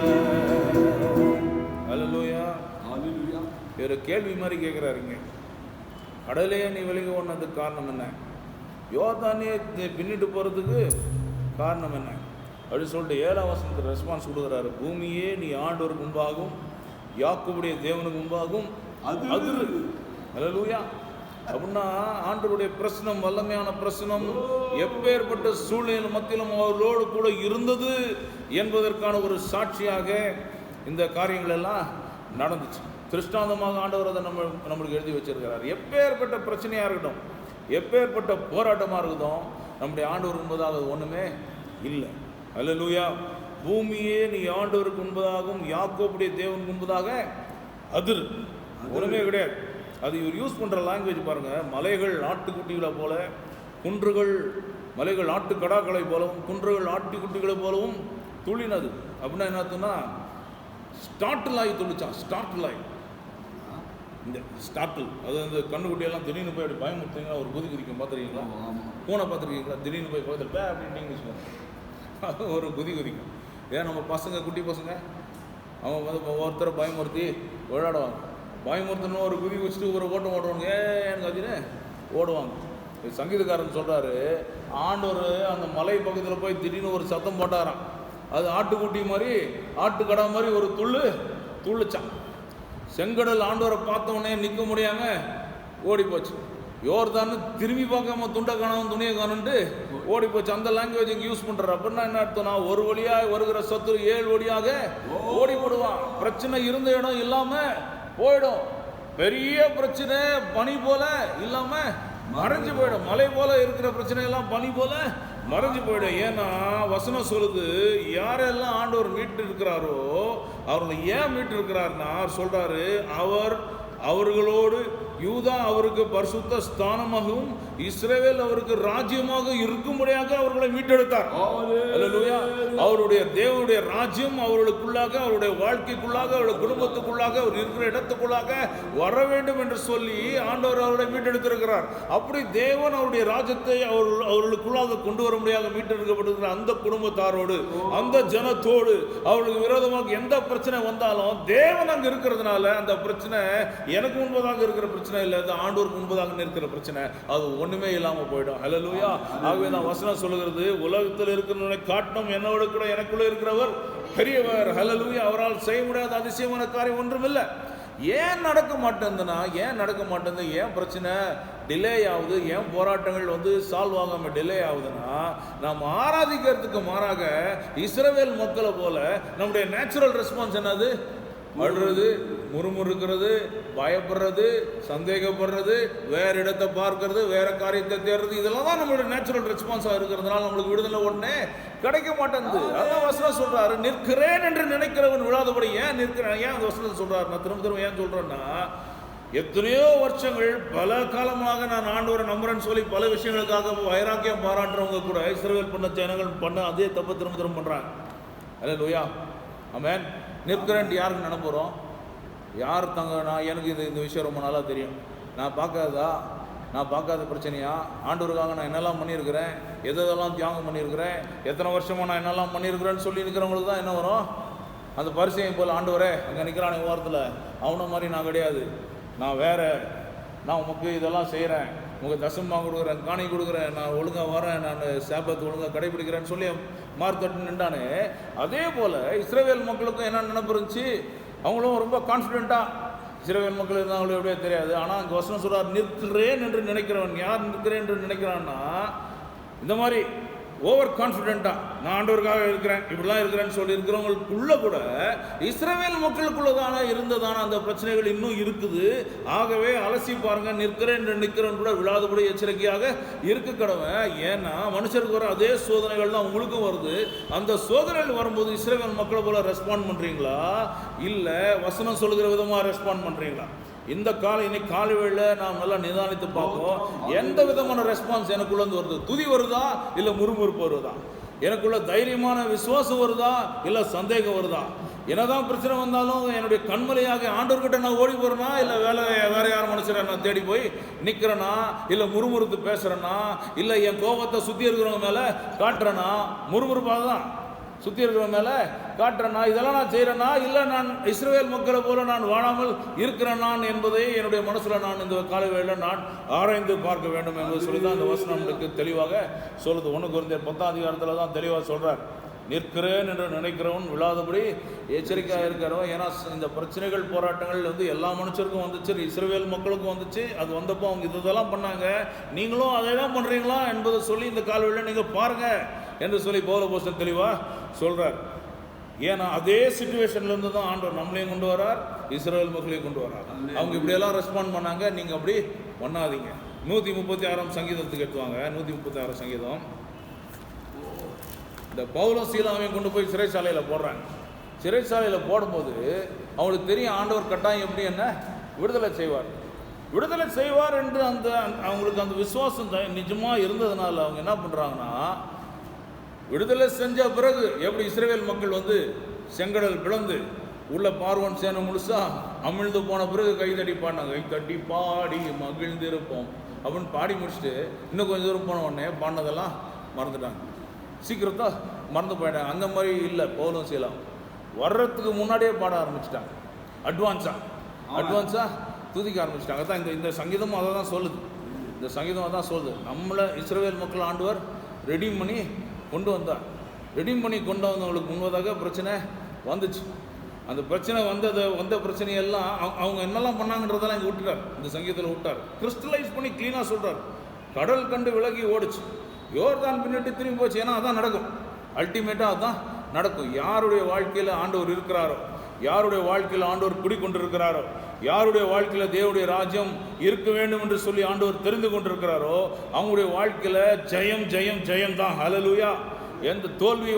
அல்லேலூயா. ஹalleluya. ஒரு கேள்வி மாதிரி கேட்குறாருங்க. கடலே நீ விலகி ஓடினதுக்கு காரணம் என்ன? யோர்தானே பின்னிட்டு போகிறதுக்கு காரணம் என்ன அப்படின்னு சொல்லிட்டு 7ஆம் வசனத்துக்கு ரெஸ்பான்ஸ் கொடுக்குறாரு. பூமியே நீ ஆண்டவருக்கு முன்பாகவும் யாக்கோபுடைய தேவனுக்கு முன்பாகவும் அதிரு. அல்லேலூயா. அப்படின்னா ஆண்டவருடைய பிரச்சனம் வல்லமையான பிரச்சனம் எப்பேற்பட்ட சூழ்நிலை மத்தியிலும் அவர்களோடு கூட இருந்தது என்பதற்கான ஒரு சாட்சியாக இந்த காரியங்கள் எல்லாம் நடந்துச்சு. திருஷ்டாந்தமாக ஆண்டவர் அதை நம்மளுக்கு எழுதி வச்சிருக்கிறார். எப்பேற்பட்ட பிரச்சனையாக இருக்கட்டும், எப்பேற்பட்ட போராட்டமாக இருக்கட்டும், நம்முடைய ஆண்டவர் என்பதாக ஒன்றுமே இல்லை. அல்லேலூயா. பூமியே நீ ஆண்டவருக்கு முன்பதாகவும் யாக்கோபுடைய தேவனுக்கு முன்பதாக அதிர். ஒன்றுமே கிடையாது. அது இவர் யூஸ் பண்ணுற லாங்குவேஜ் பாருங்கள். மலைகள் ஆட்டுக்குட்டிகளை போல, குன்றுகள் மலைகள் ஆட்டுக்கடாக்களை போலவும், குன்றுகள் ஆட்டுக்குட்டிகளை போலவும் துளினது. அப்படின்னா என்ன அர்த்தம்னா, ஸ்டார்டில் ஆகி துளிச்சான். ஸ்டார்டில் ஆகி இந்த ஸ்டார்டில் அது அந்த கண்ணுக்குட்டியெல்லாம் திடீர்னு போய் அப்படி பயமுறுத்தீங்கன்னா ஒரு குதி குதிக்கும். பார்த்துருக்கீங்களா? பூனை பார்த்துருக்கீங்களா? திடீர்னு போய் பக்கத்தில் பே அப்படின்னு அது ஒரு குதி குதிக்கும். ஏன் நம்ம பசங்க, குட்டி பசங்க, அவங்க வந்து ஒருத்தரை பயமுறுத்தி விளையாடுவாங்க. பயமுறுத்தணும் ஒரு குதி வச்சுட்டு ஒரு ஓட்டம் ஓடுவாங்க. எனக்கு அதுன்னு ஓடுவாங்க. சங்கீதக்காரன் சொல்கிறாரு, ஆண்டவர் அந்த மலை பக்கத்தில் போய் திடீர்னு ஒரு சத்தம் போட்டாராம். அது ஆட்டுக்குட்டி மாதிரி, ஆட்டுக்கடா மாதிரி ஒரு துள்ளுச்சான். செங்கடல் ஆண்டவரை பார்த்தவொடனே நிற்க முடியாமல் ஓடி போச்சு. யோர்தான்னு திரும்பி பார்க்காம துண்டை காணாமல் துணியை காணுன்ட்டு ஓடி போச்சு. அந்த லாங்குவேஜ் இங்கே யூஸ் பண்ணுறாரு. அப்படின்னா என்ன அர்த்தம்னா, ஒரு வழியாக வருகிற சத்துரு 7 வழியாக ஓடி போடுவான். பிரச்சனை இருந்த இடம் இல்லாமல் போயிடும். பெரிய பிரச்சனை பனி போல இல்லாமல் மறைஞ்சு போயிடும். மலை போல இருக்கிற பிரச்சனை எல்லாம் பனி போல மறைஞ்சு போயிடும். ஏன்னா வசனம் சொல்லுது, யாரெல்லாம் ஆண்டவர் மீட்டு இருக்கிறாரோ அவர்களை ஏன் மீட்டு இருக்கிறார்னா சொல்றாரு, அவர்களோடு யூதா அவருக்கு பரிசுத்த ஸ்தானமாகவும் இஸ்ரவேல் அவருக்கு ராஜ்யமாக இருக்கும்படியாக அவர்களை மீட்டெடுத்தார். அல்லேலூயா. அவருடைய தேவனுடைய ராஜ்யம் அவர்களுக்குள்ளாக, அவருடைய வாழ்க்கைக்குள்ளாக, அவருடைய குடும்பத்துக்குள்ளாக, அவர் இருக்கிற இடத்துக்குள்ளாக வர வேண்டும் என்று சொல்லி ஆண்டவர் அவர்களை மீட்டெடுத்திருக்கிறார். அப்படி தேவன் அவருடைய ராஜ்யத்தை அவர்களுக்குள்ளாக கொண்டு வர முடியாத மீட்டெடுக்கப்பட்டிருக்கிற அந்த குடும்பத்தாரோடு, அந்த ஜனத்தோடு அவர்களுக்கு விரோதமாக எந்த பிரச்சனை வந்தாலும் தேவன் அங்கு இருக்கிறதுனால அந்த பிரச்சனை எனக்கு முன்பதாக இருக்கிற பிரச்சனை இல்லை, அது ஆண்டவருக்கு முன்பதாக இருக்கிற பிரச்சனை, அது ஒண்ணுமே இல்லாம போயிடும். ஹல்லேலூயா. ஆகவே தான் வசனம் சொல்லுகிறது, உலகத்தில் இருக்கிறவனை காட்டும் என்னோட கூட எனக்குள்ள இருக்கிறவர் பெரியவர். ஹல்லேலூயா. அவரால் செய்ய முடியாத அதிசயமான காரியம் ஒன்றும் இல்லை. ஏன் நடக்க மாட்டேங்குதுன்னா, ஏன் பிரச்சனை டிலே ஆகுது, ஏன் போராட்டங்கள் சால்வ் ஆகாம டிலே ஆகுதுன்னா, நாம் ஆராதிக்கிறதுக்கு மாறாக இஸ்ரவேல் மக்களை போல நம்முடைய நேச்சுரல் ரெஸ்பான்ஸ் என்னது? அழுறது, முறுமுறுக்கிறது, பயப்படுறது, சந்தேகப்படுறது, வேற இடத்தை பார்க்கறது, வேற காரியத்தை தேடுறது, இதெல்லாம் தான் நம்மளுடைய நேச்சுரல் ரெஸ்பான்ஸாக இருக்கிறதுனால நம்மளுக்கு விடுதலை உடனே கிடைக்க மாட்டேங்குது. அதான் வசனம் சொல்றாரு, நிற்கிறேன் என்று நினைக்கிறவன் விழாதபடி. ஏன் நிற்கிறேன்? ஏன் அந்த வசனத்தை சொல்றாரு? நான் திரும்ப ஏன் சொல்றேன்னா, எத்தனையோ வருஷங்கள் பல காலமாக நான் ஆண்டவரை நம்புறேன்னு சொல்லி பல விஷயங்களுக்காக வைராக்கியம் பாராட்டுறவங்க கூட இஸ்ரவேல் பண்ண ஜனங்கள் பண்ண அதே தப்பு திரும்ப பண்றாங்க. அல்லேலூயா. ஆமென். நிற்கிறேன் யாருக்கு நினைப்போறோம்? யார் எனக்கு இந்த விஷயம் ரொம்ப நாளாக தெரியும். நான் பார்க்காத பிரச்சனையா? ஆண்டவருக்காக நான் என்னெல்லாம் பண்ணியிருக்கிறேன், எதெல்லாம் தியாகம் பண்ணியிருக்கிறேன், எத்தனை வருஷமாக நான் என்னெல்லாம் பண்ணியிருக்கிறேன்னு சொல்லி இருக்கிறவங்களுக்கு தான் என்ன வரும்? அந்த பரிசையை போல், ஆண்டவரே அங்கே நிற்கிறான் ஓரத்தில், அவனை மாதிரி நான் கிடையாது, நான் நான் உமக்கு இதெல்லாம் செய்கிறேன், உங்கள் தசமாக கொடுக்குறேன், காணி கொடுக்குறேன், நான் ஒழுங்காக வரேன், நான் சாபத்தை ஒழுங்காக கடைபிடிக்கிறேன்னு சொல்லி மார்த்தட்டு நின்றானே. அதே போல் இஸ்ரவேல் மக்களுக்கும் என்ன நினைப்பு இருந்துச்சு? அவங்களும் ரொம்ப கான்ஃபிடென்ட்டாக, இஸ்ரவேல் மக்கள் இருந்தாங்களோ எப்படியோ தெரியாது, ஆனால் அங்கே வசனம் சொல்கிறார், நிற்கிறேன் என்று நினைக்கிறவன். யார் நிற்கிறேன் என்று நினைக்கிறான்னா, இந்த மாதிரி ஓவர் கான்ஃபிடென்ட்டாக நான் ஆண்டவருக்காக இருக்கிறேன், இப்படிலாம் இருக்கிறேன்னு சொல்லி இருக்கிறவங்களுக்குள்ள கூட இஸ்ரவேல் மக்களுக்குள்ளதான இருந்ததான அந்த பிரச்சனைகள் இன்னும் இருக்குது. ஆகவே அலசி பாருங்க, நிற்கிறேன் கூட விழாதபடி எச்சரிக்கையாக இருக்க கடமை. ஏன்னா மனுஷருக்கு வர அதே சோதனைகள் தான் உங்களுக்கும் வருது. அந்த சோதனைகள் வரும்போது இஸ்ரவேல் மக்களை போல ரெஸ்பாண்ட் பண்ணுறீங்களா, இல்லை வசனம் சொல்லுகிற விதமாக ரெஸ்பாண்ட் பண்ணுறீங்களா? இன்னைக்கு காலை வேளையில் நாம் நல்லா நிதானித்து பார்ப்போம். எந்த விதமான ரெஸ்பான்ஸ் எனக்குள்ளேருந்து வருது? துதி வருதா, இல்லை முறுமுறுப்பு வருதா? எனக்குள்ள தைரியமான விசுவாசம் வருதா, இல்லை சந்தேகம் வருதா? என்னதான் பிரச்சனை வந்தாலும் என்னுடைய கண்மலையாக ஆண்டவர்கிட்ட நான் ஓடி போறேனா, இல்லை வேற யார் மனுஷரை நான் தேடி போய் நிற்கிறேனா, இல்லை முறுமுறுத்து பேசுறேனா, இல்லை என் கோபத்தை சுற்றி இருக்கிறவங்க மேலே காட்டுறேனா? முறுமுறுப்பாக தான் சுற்றி இருக்கிற மேலே காட்டுறேன்னா, இதெல்லாம் நான் செய்கிறேன்னா, இல்லை நான் இஸ்ரவேல் மக்களை போல நான் வாழாமல் இருக்கிறேன் நான் என்பதை என்னுடைய மனசில் நான் இந்த காலை வேளையில் நான் ஆராய்ந்து பார்க்க வேண்டும் என்பது சொல்லி தான் இந்த வசனம் நம்மளுக்கு தெளிவாக சொல்லுது. 1 கொரிந்தியர் 10 தான் தெளிவாக சொல்கிறார், நிற்கிறேன் என்று நினைக்கிறவன் விழாதபடி எச்சரிக்கையாக இருக்கிறவன். ஏன்னா இந்த பிரச்சனைகள் போராட்டங்கள் எல்லா மனுஷருக்கும் வந்துச்சு, இஸ்ரவேல் மக்களுக்கும் வந்துச்சு. அது வந்தப்போ அவங்க இதெல்லாம் பண்ணாங்க, நீங்களும் அதை தான் பண்ணுறீங்களா என்பதை சொல்லி இந்த கால்வெளியில் நீங்கள் பாருங்கள் என்று சொல்லி பவுல் அப்போஸ்தலன் தெளிவாக சொல்கிறார். ஏன்னா அதே சிச்சுவேஷன்லேருந்து தான் ஆண்டவர் நம்மளையும் கொண்டு வரார், இஸ்ரவேல் மக்களையும் கொண்டு வரார். அவங்க இப்படியெல்லாம் ரெஸ்பாண்ட் பண்ணாங்க, நீங்கள் அப்படி பண்ணாதீங்க. 136 சங்கீதத்துக்கு எடுத்துவாங்க. 136 சங்கீதம். இந்த பவுலும் சீலாவையும் கொண்டு போய் சிறைச்சாலையில் போடுறாங்க. சிறைச்சாலையில் போடும்போது அவங்களுக்கு தெரியும் ஆண்டவர் கட்டாயம் எப்படி என்ன விடுதலை செய்வார் என்று அவங்களுக்கு அந்த விசுவாசம் நிஜமாக இருந்ததுனால அவங்க என்ன பண்ணுறாங்கன்னா, விடுதலை செஞ்ச பிறகு எப்படி இஸ்ரவேல் மக்கள் செங்கடல் பிளந்து உள்ள பார்வோன் சேனை முழுசா அமிழ்ந்து போன பிறகு கைதட்டி பாடினாங்க, கைத்தட்டி பாடி மகிழ்ந்திருப்போம் அப்படின்னு பாடி முடிச்சுட்டு இன்னும் கொஞ்சம் தூரம் போன உடனே பாடினதெல்லாம் மறந்துட்டாங்க, சீக்கிரத்தா மறந்து போயிட்டாங்க. அந்த மாதிரி இல்லை, பவுலும் சீலாம் வர்றதுக்கு முன்னாடியே பாட ஆரம்பிச்சிட்டாங்க, அட்வான்ஸாக துதிக்க ஆரம்பிச்சிட்டாங்க. தான் இந்த சங்கீதமும் அதை தான் சொல்லுது. இந்த சங்கீதம் அதான் சொல்லுது, நம்மளை இஸ்ரவேல் மக்கள் ஆண்டவர் ரெடீம் பண்ணி கொண்டு வந்தவங்களுக்கு முன்பதாக பிரச்சனை வந்துச்சு. அந்த பிரச்சனை வந்த பிரச்சனையெல்லாம் அவங்க என்னெல்லாம் பண்ணாங்கன்றதெல்லாம் இங்கே விட்டுட்டார், இந்த சங்கீதத்தில் விட்டார். கிறிஸ்டலைஸ் பண்ணி க்ளீனாக சொல்கிறார். கடல் கண்டு விலகி ஓடிச்சு, யோர்தான் பின்னிட்டு திரும்பி போச்சு. ஏன்னா அதான் நடக்கும், அல்டிமேட்டாக அதுதான் நடக்கும். யாருடைய வாழ்க்கையில் ஆண்டவர் இருக்கிறாரோ, யாருடைய வாழ்க்கையில் ஆண்டவர் குடிக்கொண்டிருக்கிறாரோ, யாருடைய வாழ்க்கையில் தேவனுடைய ராஜ்யம் இருக்க வேண்டும் என்று சொல்லி ஆண்டவர் தெரிந்து கொண்டிருக்கிறாரோ, அவங்களுடைய வாழ்க்கையில் ஜெயம் ஜெயம் ஜெயம் தான். ஹல்லேலூயா. எந்த தோல்வி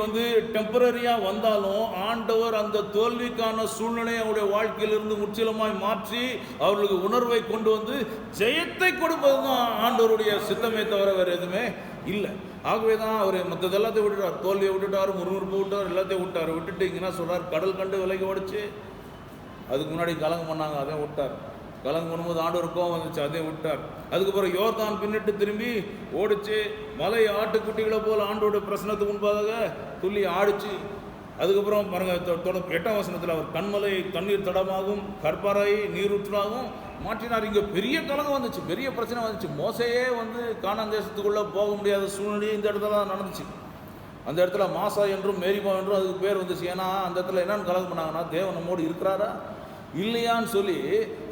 டெம்பரரியாக வந்தாலும் ஆண்டவர் அந்த தோல்விக்கான சூழ்நிலையை அவருடைய வாழ்க்கையிலிருந்து முற்றிலுமாய் மாற்றி அவர்களுக்கு உணர்வை கொண்டு ஜெயத்தை கொடுப்பது தான் ஆண்டவருடைய சித்தமே தவிர வேறு எதுவுமே இல்லை. ஆகவே தான் அவர் மற்றது எல்லாத்தையும் விட்டுட்டார், தோல்வியை விட்டுட்டார், முறுமுறுப்பு விட்டார், எல்லாத்தையும் விட்டுட்டு இங்கே என்ன சொல்கிறார், கடல் கண்டு விலகி ஓடிச்சு. அதுக்கு முன்னாடி கலங்கம் பண்ணாங்க, அதையும் விட்டார். கலங்கம் பண்ணும்போது ஆண்டவர் கோவம் வந்துச்சு, அதையும் விட்டார். அதுக்கப்புறம் யோர்தான் பின்னிட்டு திரும்பி ஓடிச்சு. மலை ஆட்டுக்குட்டிகளை போல் ஆண்டோட பிரசனத்துக்கு முன்பாக துள்ளி ஆடிச்சு. அதுக்கப்புறம் பாருங்க 8ஆம் வசனத்தில் அவர் கண்மலை தண்ணீர் தடமாகவும் கற்பாறை நீரூற்றாகவும் மாற்றினார். இங்கே பெரிய கலங்கம் வந்துச்சு, பெரிய பிரச்சனை வந்துச்சு. மோசையே கானான் தேசத்துக்குள்ளே போக முடியாத சூழ்நிலை இந்த இடத்துல தான் நடந்துச்சு. அந்த இடத்துல மாசா என்றும் மேரிமா என்றும் அதுக்கு பேர் வந்துச்சு. ஏன்னா அந்த இடத்துல என்னன்னு கலங்கம் பண்ணாங்கன்னா, தேவன் நம்மோடு இருக்கிறாரா இல்லையான்னு சொல்லி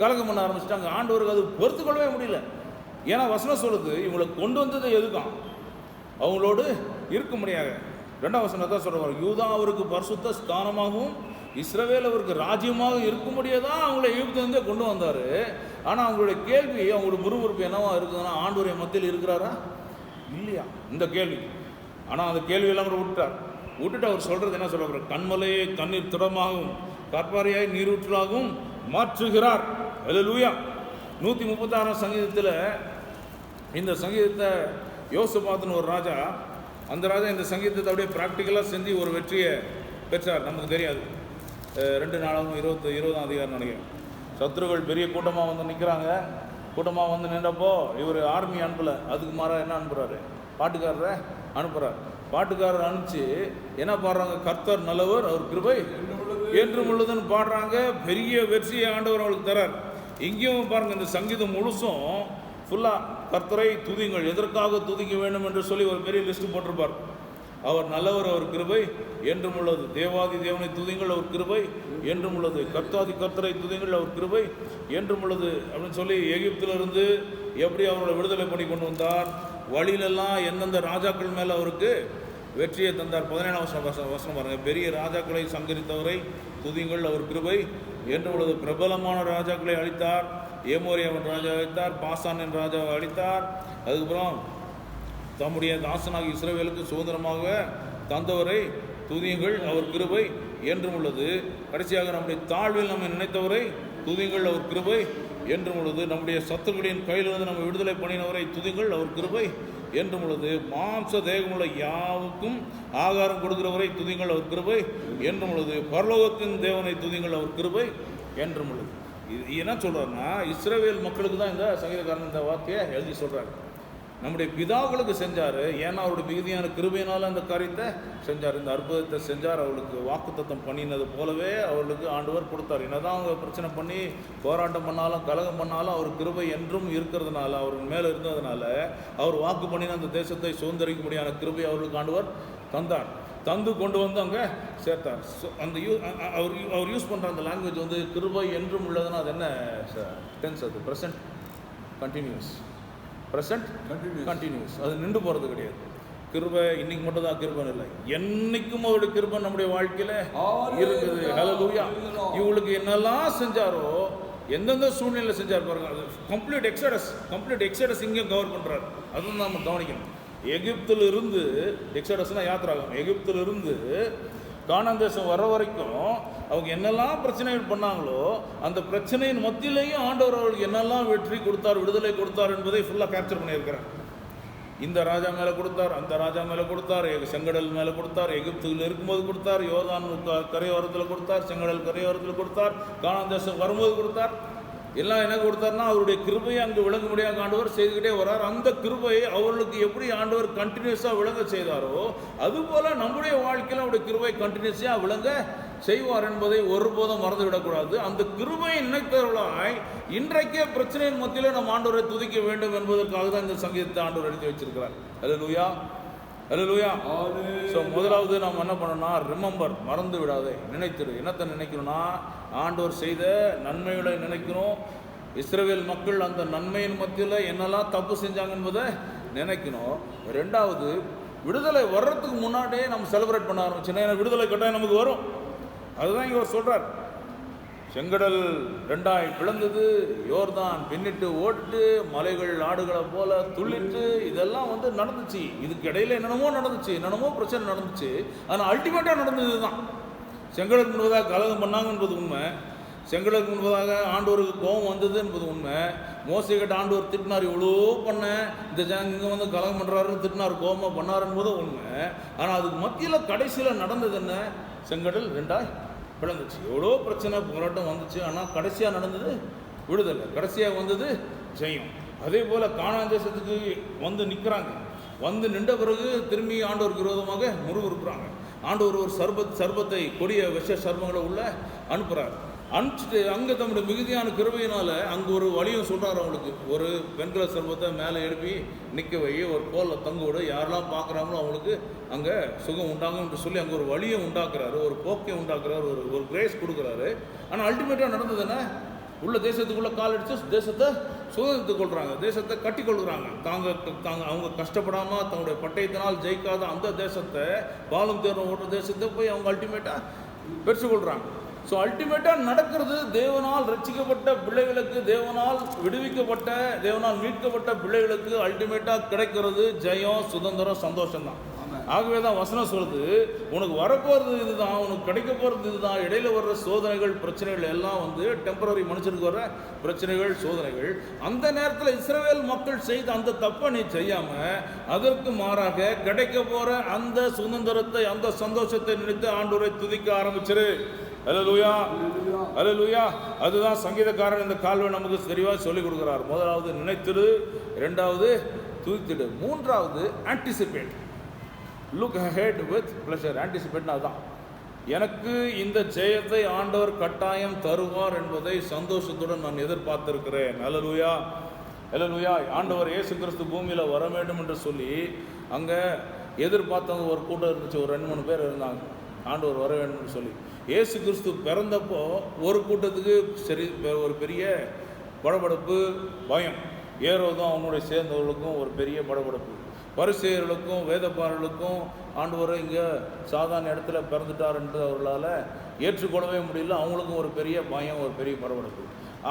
கலங்கம் பண்ண ஆரம்பிச்சிட்டாங்க. ஆண்டவருக்கு அது பொறுத்துக்கொள்ளவே முடியல. ஏன்னா வசனம் சொல்லுது, இவங்களை கொண்டு வந்தது எதுக்காம், அவங்களோடு இருக்க முடியாது. 2ஆம் வசனத்தை சொல்கிறார், யூதா அவருக்கு பரிசுத்த ஸ்தானமாகவும் இஸ்ரவேல் அவருக்கு ராஜ்யமாக இருக்க முடியாதான் அவங்கள எகிப்திலிருந்தே கொண்டு வந்தார். ஆனால் அவங்களுடைய கேள்வி, அவங்களுடைய முறுமுறுப்பு என்னவா இருக்குதுன்னா, ஆண்டவருடைய மத்தியில் இருக்கிறாரா இல்லையா இந்த கேள்வி. ஆனால் அந்த கேள்வியெல்லாம் அவர் விட்டுட்டு அவர் சொல்கிறது என்ன சொல்கிறார், கண்மலையை தண்ணீர் திடமாகவும் கற்பாறையாய் நீரூற்றாகவும் மாற்றுகிறார். ஹல்லேலூயா. 136ஆம் சங்கீதத்தில் இந்த சங்கீதத்தை யோசபாத்துன்னு ஒரு ராஜா, அந்த ராஜா இந்த சங்கீதத்தை அப்படியே ப்ராக்டிக்கலாக செஞ்சு ஒரு வெற்றியை பெற்றார். நமக்கு தெரியாது, 2 நாளாகவும் 20ஆம் அதிகாரம் நினைக்கிறேன். சத்துருக்கள் பெரிய கூட்டமாக வந்து நிற்கிறாங்க. கூட்டமாக வந்து நின்றப்போ இவர் ஆர்மி அனுப்பலை, அதுக்கு மாறாக என்ன அனுப்புகிறாரு, பாட்டுக்காரரை அனுப்புகிறார். பாட்டுக்காரர் அனுப்பிச்சு என்ன பாடுறாங்க, கர்த்தர் நல்லவர், அவர் கிருபை என்றும் உள்ளதுன்னு பாடுறாங்க. பெரிய வெற்றியை ஆண்டவர் அவங்களுக்கு தரார். இங்கேயும் பாருங்கள், இந்த சங்கீதம் முழுசும் ஃபுல்லாக கர்த்தரை துதிங்கள், எதற்காக துதிக்க வேண்டும் என்று சொல்லி ஒரு பெரிய லிஸ்ட்டு போட்டிருப்பார். அவர் நல்லவர், அவர் கிருபை என்றும் உள்ளது. தேவாதி தேவனை துதிங்கள், அவர் கிருபை என்றும் உள்ளது. கர்த்தாதி கர்த்தரை துதிங்கள், அவர் கிருபை என்றும் உள்ளது அப்படின்னு சொல்லி எகிப்திலிருந்து எப்படி அவர்களை விடுதலை பண்ணி கொண்டு வந்தார், வழியிலெல்லாம் எந்தெந்த ராஜாக்கள் மேலே அவருக்கு வெற்றியை தந்தார். 17ஆம் வசனம் பாருங்கள், பெரிய ராஜாக்களை சங்கரித்தவரை துதிங்கள், அவர் கிருபை என்று உள்ளது. பிரபலமான ராஜாக்களை அழித்தார், ஏமோரியாவின் ராஜா அழித்தார், பாசானின் ராஜாவை அழித்தார். அதுக்கப்புறம் தம்முடைய தாசனாகி இஸ்ரவேலுக்கு சுதந்திரமாக தந்தவரை துதியுங்கள், அவர் கிருபை என்றும் உள்ளது. கடைசியாக நம்முடைய தாழ்வில் நம்ம நினைத்தவரை துதியுங்கள், அவர் கிருபை என்றும் உள்ளது. நம்முடைய சத்துருக்களின் கையிலிருந்து நம்ம விடுதலை பண்ணினவரை துதியுங்கள், அவர் கிருபை என்றும் உள்ளது. மாம்ச தேகமுள்ள யாவுக்கும் ஆகாரம் கொடுக்கிறவரை துதியுங்கள், அவர் கிருபை என்றும் உள்ளது. பரலோகத்தின் தேவனை துதியுங்கள், அவர் கிருபை என்றும் உள்ளது. இது என்ன சொல்கிறாருன்னா, இஸ்ரவேல் மக்களுக்கு தான் இந்த சங்கீதக்காரன் இந்த வார்த்தையை எழுதி சொல்கிறார். நம்முடைய பிதாக்களுக்கு செஞ்சார், ஏன்னா அவருடைய மிகுதியான கிருபையினால் அந்த காரியத்தை செஞ்சார், இந்த அற்புதத்தை செஞ்சார். அவர்களுக்கு வாக்குத்தத்தம் பண்ணினது போலவே அவர்களுக்கு ஆண்டவர் கொடுத்தார். என்னதான் அவங்க பிரச்சனை பண்ணி போராட்டம் பண்ணாலும் கலகம் பண்ணாலும் அவர் கிருபை என்றும் இருக்கிறதுனால, அவர் மேலே இருந்ததுனால அவர் வாக்கு பண்ணின அந்த தேசத்தை சுதந்திரிக்க முடியாத கிருபை அவர்களுக்கு ஆண்டவர் தந்தார். தந்து கொண்டு வந்து அங்கே சேர்த்தார். அந்த அவர் யூஸ் பண்ணுற அந்த லாங்குவேஜ் வந்து கிருபை என்றும் உள்ளதுன்னா அது என்ன டென்ஸ், அது ப்ரெசன்ட் கண்டினியூஸ், ப்ரெசன்ட் கண்டினியூஸ், அது நின்று போகிறது கிடையாது. கிருபை இன்னைக்கு மட்டும் தான் கிருபை இல்லை, என்னைக்கும் அவருடைய கிருபை நம்முடைய வாழ்க்கையில் இருக்குது. ஹல்லேலூயா. இவங்களுக்கு என்னெல்லாம் செஞ்சாரோ, எந்தெந்த சூழ்நிலையில் செஞ்சார் பாருங்க. அது கம்ப்ளீட் எக்ஸடஸ் இங்கேயும் கவர் பண்ணுறாரு. அதுவும் நம்ம கவனிக்கணும். எகிப்திலிருந்து எக்ஸடஸ்னால் யாத்திராகும், எகிப்திலிருந்து கானான் தேசம் வர வரைக்கும் அவங்க என்னெல்லாம் பிரச்சனைகள் பண்ணாங்களோ அந்த பிரச்சனையின் மத்தியிலேயும் ஆண்டவர் அவர்களுக்கு என்னெல்லாம் வெற்றி கொடுத்தார், விடுதலை கொடுத்தார் என்பதை ஃபுல்லாக கேப்சர் பண்ணியிருக்கிறார். இந்த ராஜா மேலே கொடுத்தார், அந்த ராஜா மேலே கொடுத்தார், செங்கடல் மேலே கொடுத்தார், எகிப்தில் இருக்கும்போது கொடுத்தார், யோர்தான் கரையோரத்தில் கொடுத்தார், செங்கடல் கரையோரத்தில் கொடுத்தார், கானான் தேசம் வரும்போது கொடுத்தார். எல்லாம் என்ன கொடுத்தாருன்னா அவருடைய கிருபையை அங்கு விளங்க முடியாத ஆண்டவர் செய்துக்கிட்டே வர்றார். அந்த கிருபையை அவர்களுக்கு எப்படி ஆண்டவர் கண்டினியூஸாக விளங்க செய்தாரோ அதுபோல் நம்முடைய வாழ்க்கையில் அவருடைய கிருபை கண்டினியூஸாக விளங்க செய்வார் என்பதை ஒருபோதும் மறந்து விடக்கூடாது. அந்த கிருபையை நினைத்தவர்களாய் இன்றைக்கே பிரச்சனையின் மத்தியில் நம்ம ஆண்டவரை துதிக்க வேண்டும் என்பதற்காக தான் இந்த சங்கீதத்தை ஆண்டவர் எழுதி வச்சிருக்கிறார். ஹல்லேலூயா, ஹல்லேலூயா. ஸோ முதலாவது நாம் என்ன பண்ணணும்னா, ரிமெம்பர், மறந்து விடாதே, நினைத்திரு. என்னத்தை நினைக்கணும்னா, ஆண்டவர் செய்த நன்மைகளை நினைக்கணும். இஸ்ரவேல் மக்கள் அந்த நன்மையின் மத்தியில் என்னெல்லாம் தப்பு செஞ்சாங்க என்பதை நினைக்கணும். ரெண்டாவது, விடுதலை வர்றதுக்கு முன்னாடியே நம்ம செலிப்ரேட் பண்ண ஆரம்பிச்சோன்னா ஏன்னா விடுதலை கட்டாயம் நமக்கு வரும். அதுதான் இங்கே சொல்கிறார். செங்கடல் ரெண்டாய் பிளந்தது, யோர்தான் பின்னிட்டு ஓட்டு, மலைகள் ஆடுகளை போல துள்ளிட்டு, இதெல்லாம் வந்து நடந்துச்சு. இதுக்கு இடையில என்னென்னமோ நடந்துச்சு, என்னென்னமோ பிரச்சனை நடந்துச்சு. ஆனால் அல்டிமேட்டாக நடந்தது தான். செங்கடலுக்கு முன்பதாக கலகம் பண்ணாங்க என்பது உண்மை, செங்கடலுக்கு முன்பதாக ஆண்டவருக்கு கோபம் வந்தது என்பது உண்மை. மோசே கிட்ட ஆண்டவர் திட்டினார், இவ்வளோ பண்ண இந்த இங்கே வந்து கலகம் பண்ணுறாருன்னு திட்டினார், கோபமாக பண்ணார் என்பது உண்மை. ஆனால் அதுக்கு மத்தியில் கடைசியில் நடந்தது என்ன, செங்கடல் ரெண்டாய் பிளந்துச்சு. எவ்வளோ பிரச்சனை போராட்டம் வந்துச்சு, ஆனால் கடைசியாக நடந்தது விடுதலை, கடைசியாக வந்தது ஜெயம். அதே போல் கானான் தேசத்துக்கு வந்து நிற்கிறாங்க. வந்து நின்ற பிறகு திரும்பி ஆண்டவருக்கு விரோதமாக முறுமுறுக்கிறாங்க. ஆண்டவர் ஒரு சர்பத்தை, கொடிய விஷ சர்மங்களை உள்ள அனுப்புகிறார். அனுப்பிச்சிட்டு அங்கே தம்முடைய மிகுதியான கிருபையினால் அங்கே ஒரு வழியும் சொல்கிறார். அவங்களுக்கு ஒரு வெண்கல சர்பத்தை மேலே எழுப்பி நிற்க வை, ஒரு கோலில் தங்க விடு, யாரெல்லாம் பார்க்குறாங்களோ அவங்களுக்கு அங்கே சுகம் உண்டாகும்னு சொல்லி அங்கே ஒரு வழியை உண்டாக்குறாரு, ஒரு போக்கை உண்டாக்குறாரு, ஒரு கிரேஸ் கொடுக்குறாரு. ஆனால் அல்டிமேட்டாக நடந்தது என்ன, உள்ள தேசத்துக்குள்ளே கால் அடித்து தேசத்தை சுதந்திரத்துக் கொள்கிறாங்க, தேசத்தை கட்டி கொள்கிறாங்க. தாங்க அவங்க கஷ்டப்படாமல் தன்னுடைய பட்டயத்தினால் ஜெயிக்காத அந்த தேசத்தை, பாலும் தேர்வு ஓட்டுற தேசத்தை போய் அவங்க அல்டிமேட்டாக பெற்றுக்கொள்கிறாங்க. ஸோ அல்டிமேட்டாக நடக்கிறது தேவனால் ரட்சிக்கப்பட்ட பிள்ளைகளுக்கு, தேவனால் விடுவிக்கப்பட்ட, தேவனால் மீட்கப்பட்ட பிள்ளைகளுக்கு அல்டிமேட்டாக கிடைக்கிறது ஜெயம், சுதந்திரம், சந்தோஷம்தான். ஆகவே தான் வசனம் சொல்லுது, உனக்கு வரப்போகிறது இதுதான், உனக்கு கிடைக்க போகிறது இதுதான். இடையில வர்ற சோதனைகள், பிரச்சனைகள் எல்லாம் வந்து டெம்பரரி, மனுஷனுக்கு வர்ற பிரச்சனைகள், சோதனைகள். அந்த நேரத்தில் இஸ்ரவேல் மக்கள் செய்த அந்த தப்பை நீ செய்யாமல் அதற்கு மாறாக கிடைக்க போகிற அந்த சுதந்திரத்தை, அந்த சந்தோஷத்தை நினைத்து ஆண்டவரை துதிக்க ஆரம்பிச்சிரு. அல்லேலூயா, அல்லேலூயா. அதுதான் சங்கீதக்காரன் இந்த கால்வை நமக்கு தெளிவாக சொல்லிக் கொடுக்குறார். முதலாவது நினைத்திடு, இரண்டாவது துதித்திடு, மூன்றாவது anticipate, look ahead with pleasure. ஆன்டிசிபேட்னா அதுதான், எனக்கு இந்த ஜெயத்தை ஆண்டவர் கட்டாயம் தருவார் என்பதை சந்தோஷத்துடன் நான் எதிர்பார்த்திருக்கிறேன். அல்லேலூயா, அல்லேலூயா. ஆண்டவர் இயேசு கிறிஸ்து பூமியில் வர வேண்டும் என்று சொல்லி அங்கே எதிர்பார்த்தவங்க ஒரு கூட்டம் இருந்துச்சு, ஒரு 2-3 பேர் இருந்தாங்க ஆண்டவர் வர வேண்டும்னு சொல்லி. இயேசு கிறிஸ்து பிறந்தப்போ ஒரு கூட்டத்துக்கு சரி ஒரு பெரிய படபடப்பு, பயம். ஏரோதும் அவனுடைய சேர்ந்தவர்களுக்கும் ஒரு பெரிய படபடப்பு, பரிசேயர்களுக்கும் வேதப்பாரர்களுக்கும் ஆண்டவர் இங்கே சாதாரண இடத்துல பிறந்துட்டார் என்று அவர்களால் ஏற்றுக்கொள்ளவே முடியல. அவங்களுக்கும் ஒரு பெரிய பயம், ஒரு பெரிய படபடப்பு.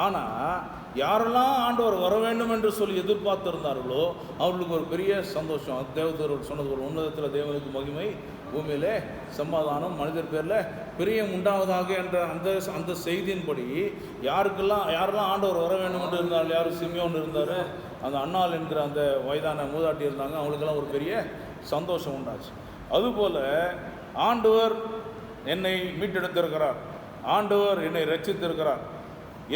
ஆனால் யாரெல்லாம் ஆண்டவர் வர வேண்டும் என்று சொல்லி எதிர்பார்த்திருந்தார்களோ அவர்களுக்கு ஒரு பெரிய சந்தோஷம். தேவதூர் சொன்னது ஒரு உன்னதத்தில் தேவனுக்கு மகிமை, பூமியிலே சமாதானம், மனிதர் பேரில் பிரியம் உண்டாவதாக என்ற அந்த செய்தியின்படி யாரெல்லாம் ஆண்டவர் வர வேண்டும் என்று இருந்தால், யார் சிமியோன் இருந்தார், அந்த அன்னாள் என்கிற அந்த வயதான மூதாட்டி இருந்தாங்க, அவங்களுக்கெல்லாம் ஒரு பெரிய சந்தோஷம் உண்டாச்சு. அதுபோல் ஆண்டவர் என்னை மீட்டெடுத்திருக்கிறார், ஆண்டவர் என்னை ரட்சித்திருக்கிறார்,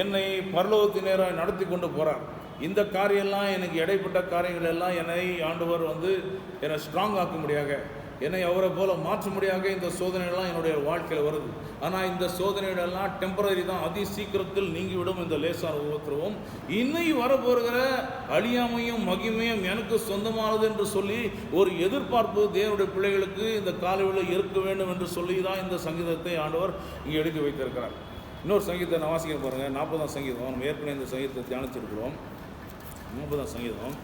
என்னை பரலோகத்தின் நேராக நடத்தி கொண்டு போகிறார். இந்த காரியெல்லாம் எனக்கு இடைப்பட்ட காரியங்கள் எல்லாம் என்னை ஆண்டவர் என்னை ஸ்ட்ராங் ஆக்கும்படியாக, என்னை அவரை போல மாற்றும்படியாக இந்த சோதனைகள்லாம் என்னுடைய வாழ்க்கையில் வருது. ஆனால் இந்த சோதனைகளெல்லாம் டெம்பரரி தான், அதி சீக்கிரத்தில் நீங்கிவிடும். இந்த லேசான உபத்திரவம் இன்னும் வரப்போகிற அழியாமையும் மகிமையும் எனக்கு சொந்தமானது என்று சொல்லி ஒரு எதிர்பார்ப்பு தேவனுடைய பிள்ளைகளுக்கு இந்த காலையில் இருக்க வேண்டும் என்று சொல்லி தான் இந்த சங்கீதத்தை ஆண்டவர் இங்கே எடுக்க வைத்திருக்கிறார். இன்னொரு சங்கீதத்தை நான் வாசிக்க பாருங்கள், 40ஆம் சங்கீதம். நம்ம ஏற்கனவே இந்த சங்கீதத்தை தியானிச்சிருக்கிறோம். 40ஆம் சங்கீதம்.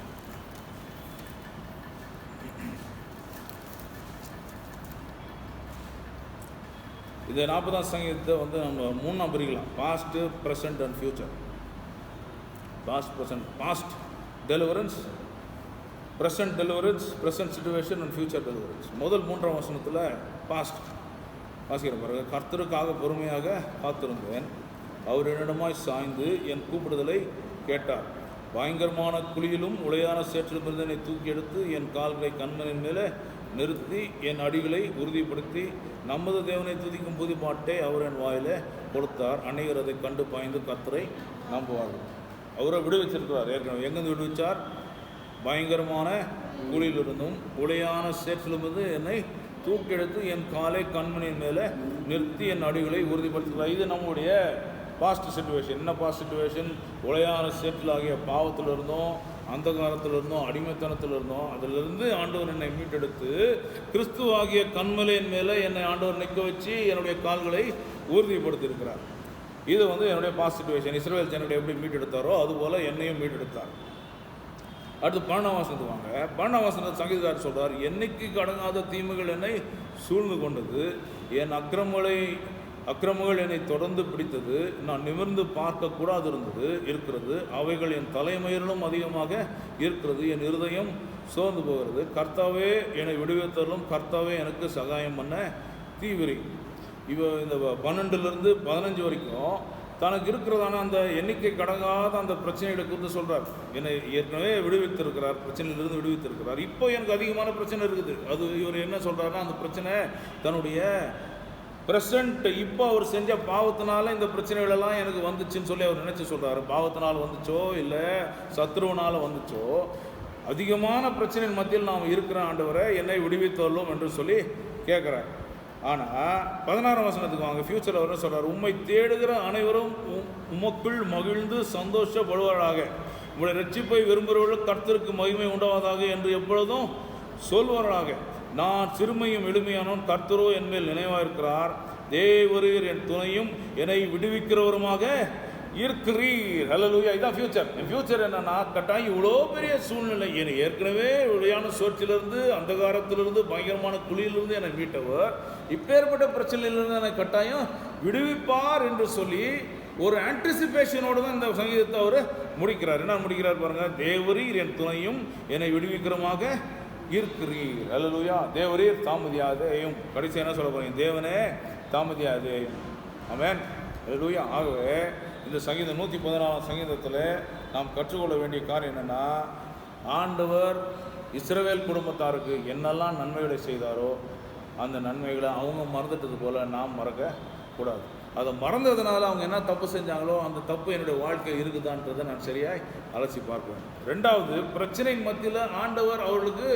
இந்த 40ஆம் சங்கீதத்தை நம்ம 3 பிரிக்கலாம். Past, present and future. Past, present, past deliverance, present deliverance, present situation and future deliverance. முதல் 3ஆம் வசனத்தில் பாஸ்ட் வாசிக்கிற பிறகு, கர்த்தருக்காக பொறுமையாக காத்திருந்தேன், அவர் என்னிடமாய் சாய்ந்து என் கூப்பிடுதலை கேட்டார். பயங்கரமான குழியிலும் உளையான சேற்றிலிருந்து என்னை தூக்கி எடுத்து என் கால்களை கண்மனின் மேலே நிறுத்தி என் அடிகளை உறுதிப்படுத்தி நமது தேவனை துதிக்கும் புது பாட்டை அவர் என் வாயில கொடுத்தார். அநேகர் அதை கண்டு பாய்ந்து கர்த்தரை நம்புவார்கள். அவரை விடுவிச்சிருக்கிறார். ஏற்கனவே எங்கேருந்து விடுவிச்சார்? பயங்கரமான குழியிலிருந்தும் உளையான சேற்றிலிருந்து என்னை தூக்கெடுத்து என் காலை கண்மணியின் மேலே நிறுத்தி என் அடிகளை உறுதிப்படுத்துகிறார். இது நம்முடைய பாஸ்ட் சிச்சுவேஷன். என்ன பாஸ்ட் சிச்சுவேஷன்? உளையான சேற்றில் ஆகிய பாவத்தில் இருந்தோம், அந்தகாரத்தில் இருந்தோம், அடிமைத்தனத்தில் இருந்தோம். அதிலிருந்து ஆண்டவர் என்னை மீட்டெடுத்து கிறிஸ்துவாகிய கண்மலையின் மேலே என்னை ஆண்டவர் நிற்க வச்சு என்னுடைய கால்களை உறுதிப்படுத்தியிருக்கிறார். இது என்னுடைய பாஸ்ட் சிச்சுவேஷன். இஸ்ரவேல் ஜனங்களை எப்படி மீட்டெடுத்தாரோ அதுபோல் என்னையும் மீட்டெடுத்தார். அடுத்து 12ஆம் வசனத்துக்கு வாங்க. 12ஆம் வசனத்தில் சங்கீதக்காரர் சொல்கிறார், என்னைக்கு அடங்காத தீமைகள் என்னை சூழ்ந்து கொண்டது, என் அக்கிரமங்கள் என்னை தொடர்ந்து பிடித்தது, நான் நிமிர்ந்து பார்க்கக்கூடாது இருக்கிறது, அவைகள் என் தலைமயிரிலும் அதிகமாக இருக்கிறது, என் இருதயம் சோர்ந்து போகிறது. கர்த்தாவே என்னை விடுவித்தலும், கர்த்தாவே எனக்கு சகாயம் பண்ண தீவிரி. இந்த 12லிருந்து 15 வரைக்கும் தனக்கு இருக்கிறதான அந்த எண்ணிக்கை கடங்காத அந்த பிரச்சனைகளை குறித்து சொல்கிறார். என்னை ஏற்கனவே விடுவித்திருக்கிறார், பிரச்சனையிலிருந்து விடுவித்திருக்கிறார். இப்போ எனக்கு அதிகமான பிரச்சனை இருக்குது. அது இவர் என்ன சொல்கிறாருன்னா, அந்த பிரச்சனை தன்னுடைய ப்ரெசண்ட், இப்போ அவர் செஞ்ச பாவத்தினால இந்த பிரச்சனைகளெல்லாம் எனக்கு வந்துச்சுன்னு சொல்லி அவர் நினச்சி சொல்கிறார். பாவத்தினால் வந்துச்சோ இல்லை சத்ருவனால் வந்துச்சோ, அதிகமான பிரச்சனையின் மத்தியில் நாம் இருக்கிற ஆண்டவரை என்னை விடுவித்தள்ளும் என்று சொல்லி கேட்குறார். ஆனால் 16ஆம் வசனத்துக்கு வாங்க. ஃபியூச்சர் அவர் சொல்கிறார், உம்மை தேடுகிற அனைவரும் உமக்குள் மகிழ்ந்து சந்தோஷப்படுவாராக, உங்களுடைய ரட்சிப்பை விரும்புகிறவர்கள் கர்த்தருக்கு மகிமை உண்டாவதாக என்று எப்பொழுதும் சொல்வாராக. நான் சிறுமையும் எளிமையானவன், கர்த்தரோ என்மேல் நினைவாயிருக்கிறார், தேவரீர் என் துணையும் என்னை விடுவிக்கிறவருமாக இருக்கிறீர். ஹல்லேலூயா. இதான் ஃபியூச்சர். என் ஃபியூச்சர் என்னன்னா, கட்டாயம் இவ்வளோ பெரிய சூழ்நிலை, என்னை ஏற்கனவே ஒளியான சோர்ச்சிலிருந்து, அந்தகாரத்திலிருந்து, பயங்கரமான குழியிலிருந்து என்னை மீட்டவர் இப்பேற்பட்ட பிரச்சனையிலிருந்து என்னை கட்டாயம் விடுவிப்பார் என்று சொல்லி ஒரு ஆன்டிசிபேஷனோடு தான் இந்த சங்கீதத்தை அவர் முடிக்கிறார். என்ன முடிக்கிறார் பாருங்க, தேவரீர் என் துணையும் என்னை விடுவிக்கிறமாக இருக்கிறீர். ஹல்லேலூயா. தேவரீர் தாமதியாதேயும். கடைசி என்ன சொல்ல போறீங்க? தேவனே தாமதியாதேயும். ஆமென். ஹல்லேலூயா. ஆகவே இந்த சங்கீதம் 114ஆம் சங்கீதத்தில் நாம் கற்றுக்கொள்ள வேண்டிய காரியம் என்னென்னா, ஆண்டவர் இஸ்ரவேல் குடும்பத்தாருக்கு என்னெல்லாம் நன்மைகளை செய்தாரோ அந்த நன்மைகளை அவங்க மறந்துட்டது போல் நாம் மறக்கக்கூடாது. அதை மறந்ததுனால அவங்க என்ன தப்பு செஞ்சாங்களோ அந்த தப்பு என்னுடைய வாழ்க்கையில் இருக்குதான்றதை நான் சரியாய் அலசி பார்ப்பேன். ரெண்டாவது, பிரச்சனையின் மத்தியில் ஆண்டவர் அவர்களுக்கு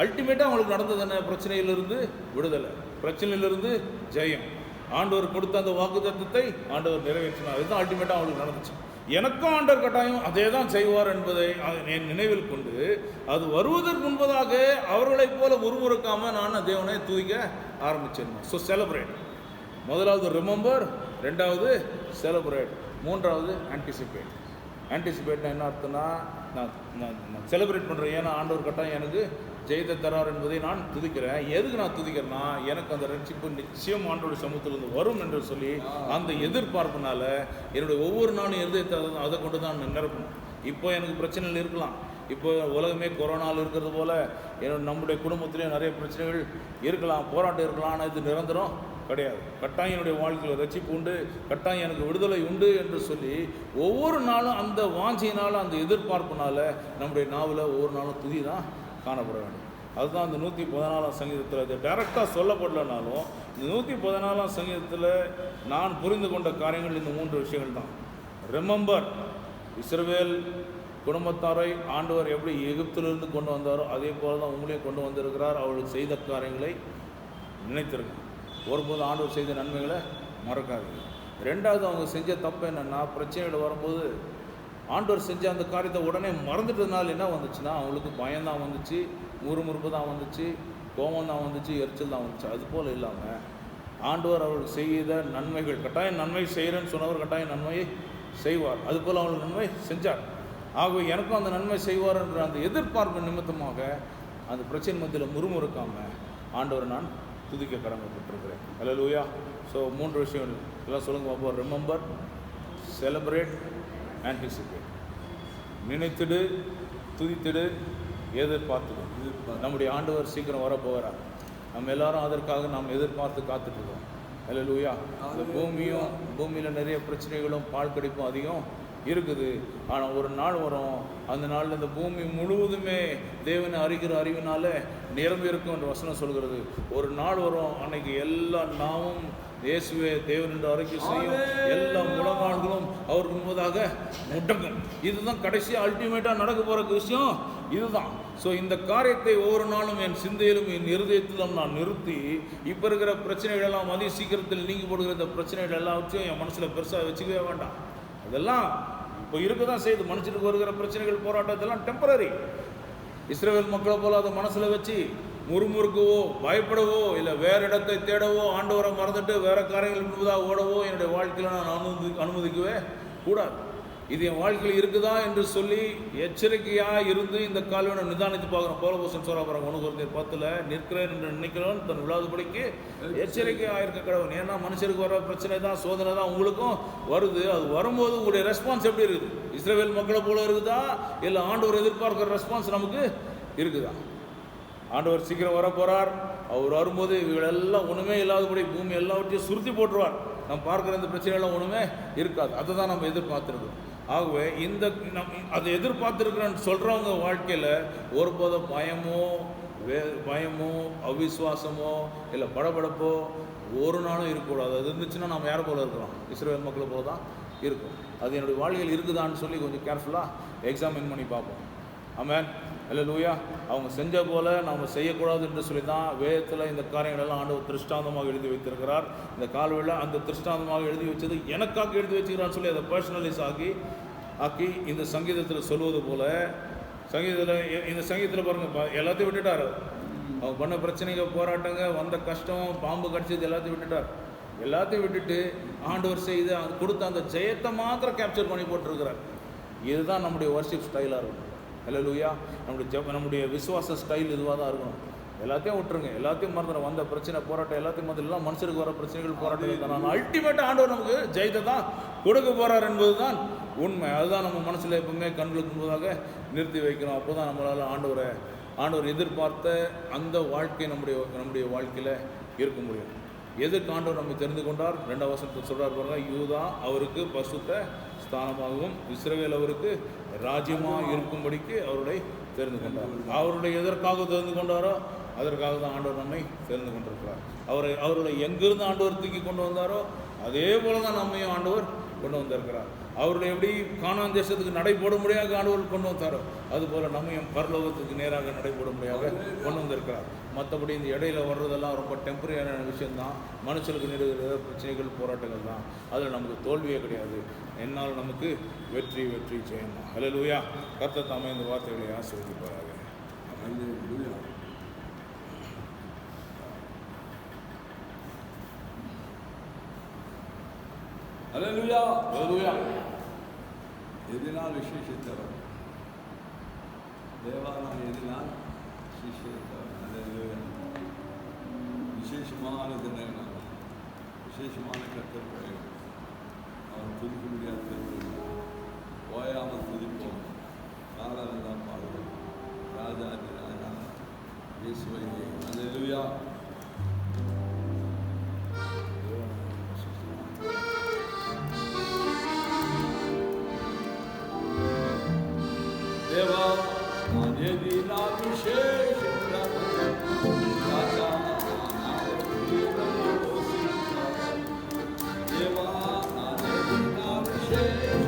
அல்டிமேட்டாக அவங்களுக்கு நடந்தது என்ன? பிரச்சனையிலிருந்து விடுதலை, பிரச்சனையிலிருந்து ஜெயம். ஆண்டவர் கொடுத்த அந்த வாக்குத்தத்தத்தை ஆண்டவர் நிறைவேற்றினார். அதுதான் அல்டிமேட்டாக அவங்களுக்கு நடந்துச்சு. எனக்கும் ஆண்டவர் கட்டாயம் அதே தான் செய்வார் என்பதை என் நினைவில் கொண்டு அது வருவதற்கு முன்பதாக அவர்களைப் போல முறுமுறுக்காமல் நான் தேவனை தூக்க ஆரம்பிச்சேன். So celebrate. முதலாவது ரிமெம்பர், ரெண்டாவது செலிப்ரேட், மூன்றாவது ஆன்டிசிபேட். ஆன்டிசிபேட்னா என்ன அர்த்தம்னா, நான் செலிப்ரேட் பண்ணுறேன். ஏன்னா ஆண்டவர் கட்டாயம் எனக்கு ஜெயத்தை தரார் என்பதை நான் துதிக்கிறேன். எதுக்கு நான் துதிக்கிறேன்னா, எனக்கு அந்த ரட்சிப்பு நிச்சயம் ஆண்டோடைய சமூகத்திலிருந்து வரும் என்று சொல்லி அந்த எதிர்பார்ப்புனால என்னுடைய ஒவ்வொரு நாளும் இருதயத்தை அதை கொண்டு தான் நிரப்பணும். இப்போ எனக்கு பிரச்சனைகள் இருக்கலாம். இப்போ உலகமே கொரோனாவில் இருக்கிறது போல் நம்முடைய குடும்பத்திலேயும் நிறைய பிரச்சனைகள் இருக்கலாம், போராட்டம் இருக்கலாம். ஆனால் இது நிரந்தரம் கிடையாது. கட்டாயம் என்னுடைய வாழ்க்கையில் ரட்சிப்பு உண்டு, கட்டாயம் எனக்கு விடுதலை உண்டு என்று சொல்லி ஒவ்வொரு நாளும் அந்த வாஞ்சியினால், அந்த எதிர்பார்ப்புனால நம்முடைய நாவில் ஒவ்வொரு நாளும் துதி தான் காணப்பட வேண்டும். அதுதான் அந்த 114ஆம் சங்கீதத்தில் அது டைரெக்டாக சொல்லப்படலனாலும் இந்த 114ஆம் சங்கீதத்தில் நான் புரிந்து கொண்ட காரியங்கள் இந்த 3 விஷயங்கள் தான். ரிமெம்பர், இஸ்ரவேல் குடும்பத்தாரை ஆண்டவர் எப்படி எகிப்திலிருந்து கொண்டு வந்தாரோ அதே போல தான் உங்களையும் கொண்டு வந்திருக்கிறார். அவர்களுக்கு செய்த காரியங்களை நினைத்திருங்க. ஒருபோது ஆண்டவர் செய்த நன்மைகளை மறக்காதீங்க. ரெண்டாவது, அவங்க செஞ்ச தப்பு என்னென்னா, பிரச்சனைகள் வரும்போது ஆண்டவர் செஞ்ச அந்த காரியத்தை உடனே மறந்துட்டதுனால என்ன வந்துச்சுன்னா, அவங்களுக்கு பயம்தான் வந்துச்சு, முறுமுறுப்பு தான் வந்துச்சு, கோபம் தான் வந்துச்சு, எரிச்சல் தான் வந்துச்சு. அது போல் இல்லாமல் ஆண்டவர் அவர்களுக்கு செய்த நன்மைகள், கட்டாயம் நன்மை செய்கிறேன்னு சொன்னவர் கட்டாயம் நன்மையை செய்வார். அதுபோல் அவங்களுக்கு நன்மை செஞ்சார். ஆகவே எனக்கும் அந்த நன்மை செய்வார் என்ற அந்த எதிர்பார்ப்பு நிமித்தமாக அந்த பிரச்சனை மத்தியில் முறுமுறுக்காமல் ஆண்டவர் நான் துதிக்க கடமைப்பட்டிருக்கிறேன். அல்லேலூயா. ஸோ 3 விஷயம் எல்லாம் சொல்லுங்க பாப்போம். Remember, celebrate, anticipate. நினைத்திடு, துதித்திடு, எதிர்பார்த்துடு. நம்முடைய ஆண்டவர் சீக்கிரம் வரப்போகிறார். நம்ம எல்லாரும் அதற்காக நாம் எதிர்பார்த்து காத்துட்ருக்கோம். அல்லேலூயா. இந்த பூமியில் நிறைய பிரச்சனைகளும் பால் கடிப்பும் அதிகம் இருக்குது. ஆனால் ஒரு நாள் வரும், அந்த நாளில் இந்த பூமி முழுவதுமே தேவனை அறிகிற அறிவினால நிரம்பி இருக்கும் என்று வசனம் சொல்கிறது. ஒரு நாள் வரும், அன்னைக்கு எல்லா நாமும் இயேசுவே தேவன் என்று அறிக்கை செய்யும், எல்லா முழங்கால்களும் அவருக்கு முன்பதாக முடங்கும். இதுதான் கடைசி அல்டிமேட்டாக நடக்க போகிற விஷயம் இதுதான். ஸோ இந்த காரியத்தை ஒவ்வொரு நாளும் என் சிந்தையிலும் என் இருதயத்திலும் நான் நிறுத்தி, இப்போ இருக்கிற பிரச்சனைகள் எல்லாம் அதி சீக்கிரத்தில் நீங்கி போடுகிற இந்த பிரச்சனைகள் எல்லாவற்றையும் என் மனசில் பெருசாக வச்சுக்கவே வேண்டாம். அதெல்லாம் இப்போ இருக்க தான் செய்யுது. மனுஷனுக்கு வருகிற பிரச்சனைகள், போராட்டம் இதெல்லாம் டெம்பரரி. இஸ்ரவேல் மக்களை போல் அதை மனசில் வச்சு முறுமுறுக்கவோ பயப்படவோ இல்லை வேறு இடத்தை தேடவோ ஆண்டவரை மறந்துட்டு வேறு காரியங்கள் முன்பதாக ஓடவோ என்னுடைய வாழ்க்கையில் நான் அனுமதிக்கவே கூடாது. இது என் வாழ்க்கையில் இருக்குதா என்று சொல்லி எச்சரிக்கையாக இருந்து இந்த கால்வனை நிதானித்து பார்க்குறோம். பவுலப்போஸ்தலன் சொல்றாங்க 1 கொரிந்தியர் 10 நிற்கிறேன் என்று நினைக்கிறவன் தன் விழாதுபடிக்கு எச்சரிக்கையாக இருக்க கடவுள். ஏன்னா மனுஷருக்கு வர பிரச்சனை தான், சோதனை தான் உங்களுக்கும் வருது. அது வரும்போது உங்களுடைய ரெஸ்பான்ஸ் எப்படி இருக்குது? இஸ்ரவேல் மக்களை போல இருக்குதா இல்லை ஆண்டவர் எதிர்பார்க்குற ரெஸ்பான்ஸ் நமக்கு இருக்குதா? ஆண்டவர் சீக்கிரம் வர போகிறார். அவர் வரும்போது இவங்களெல்லாம் ஒன்றுமே இல்லாதபடி பூமி எல்லாவற்றையும் சுருத்தி போட்டுருவார். நம்ம பார்க்குற இந்த பிரச்சனைலாம் ஒன்றுமே இருக்காது. அதை தான் நம்ம எதிர்பார்த்துருக்கோம். ஆகவே அதை எதிர்பார்த்துருக்குறேன்னு சொல்கிறவங்க வாழ்க்கையில் ஒருபோதும் பயமோ அவிசுவாசமோ இல்லை படபடப்போ ஒரு நாளும் இருக்கக்கூடாது. அது இருந்துச்சுன்னா நம்ம யாரை போல இருக்கிறோம்? இஸ்ரவேல் மக்களை போல தான் இருக்கும். அது என்னுடைய வாழ்க்கையில் இருக்குதான்னு சொல்லி கொஞ்சம் கேர்ஃபுல்லாக எக்ஸாமின் பண்ணி பார்ப்போம். ஆமென். அல்லேலூயா. அவங்க செஞ்ச போல நாம் செய்யக்கூடாது என்று சொல்லி தான் வேதத்தில் இந்த காரியங்களெல்லாம் ஆண்டவர் திருஷ்டாந்தமாக எழுதி வைத்திருக்கிறார். இந்த கால்வெளியில் அந்த திருஷ்டாந்தமாக எழுதி வச்சது எனக்காக எழுதி வச்சுக்கிறான்னு சொல்லி அதை பர்சனலைஸ் ஆக்கி இந்த சங்கீதத்தில் சொல்வது போல இந்த சங்கீதத்தில் பாருங்கள், எல்லாத்தையும் விட்டுட்டார். அவங்க பண்ண பிரச்சனைகள், போராட்டங்க, வந்த கஷ்டம், பாம்பு கடிச்சது எல்லாத்தையும் விட்டுட்டார். எல்லாத்தையும் விட்டுட்டு ஆண்டவர் செய்து கொடுத்த அந்த ஜெயத்தை மாத்திரம் கேப்சர் பண்ணி போட்டிருக்கிறார். இதுதான் நம்முடைய வர்ஷிப் ஸ்டைலாக இருக்கும். அல்லேலூயா. நம்முடைய விசுவாச ஸ்டைல் இதுவாக தான் இருக்கணும். எல்லாத்தையும் விட்டுருங்க, எல்லாத்தையும் மறந்துடும். வந்த பிரச்சனை, போராட்டம் எல்லாத்தையும் மறந்துடலாம். மனுஷருக்கு வர பிரச்சனைகள், போராட்டம் தான். ஆனால் அல்டிமேட்டாக ஆண்டவர் நமக்கு ஜெயத்தை தான் கொடுக்க போகிறார் என்பது தான் உண்மை. அதுதான் நம்ம மனசில் எப்பவுமே கண்களுக்கு முன்பதாக நிறுத்தி வைக்கணும். அப்போ தான் நம்மளால் ஆண்டவர் எதிர்பார்த்த அந்த வாழ்க்கை நம்முடைய வாழ்க்கையில் இருக்க முடியும். எதுக்கு ஆண்டவர் நம்ம தெரிந்து கொண்டார்? 2ஆம் வசனத்தில் சொல்கிறார் பாருங்க, யூதா அவருக்கு பரிசுத்த ஸ்தானமாகவும் இஸ்ரவேல் அவருக்கு ராஜ்யமாக இருக்கும்படிக்கு அவருடைய தெரிந்து கொண்டார். அவருடைய எதற்காக தெரிந்து கொண்டாரோ அதற்காக தான் ஆண்டவர் நம்மை தெரிந்து கொண்டிருக்கிறார். அவருடைய எங்கிருந்து ஆண்டவர் தூக்கி கொண்டு வந்தாரோ அதே போல தான் நம்மையும் ஆண்டவர் கொண்டு வந்திருக்கிறார். அவருடைய எப்படி கானான் தேசத்துக்கு நடைபோட முடியாத ஆண்டவர் கொண்டு வந்தாரோ அதுபோல் நம்மையும் பரலோகத்துக்கு நேராக நடைபோட முடியாத கொண்டு வந்திருக்கிறார். மற்றபடி இந்த இடையில வர்றதெல்லாம் ரொம்ப டெம்பரரியான விஷயம்தான். மனுஷனுக்கு நெருங்கிற பிரச்சனைகள் போராட்டங்கள் தான். அதில் நமக்கு தோல்வியே கிடையாது. என்னால் நமக்கு வெற்றி வெற்றி செய்யணும். ஹல்லேலூயா. கர்த்தர் தாமே இந்த வார்த்தைகளை ஆசீர்வதிப்பாராக. ஹல்லேலூயா. ஹல்லேலூயா. ஹல்லேலூயா. எதினால் விசேஷித்தவர் தேவா, நாம் எதினால் விசேஷித்தவர். ஹல்லேலூயா. விசேஷமான தினங்கள், விசேஷமான கர்த்தர் அவர் துதிக்க முடியாத ஓயாமல் துதிப்போம். காலமெல்லாம் பாடுவோம். ராஜாதி ராஜா இயேசுவை. ஹல்லேலூயா. தேவா, நான் எதினால் விசேஷித்தவர். ராஜா, தேவா, நான் எதினால் விசேஷித்தவர்.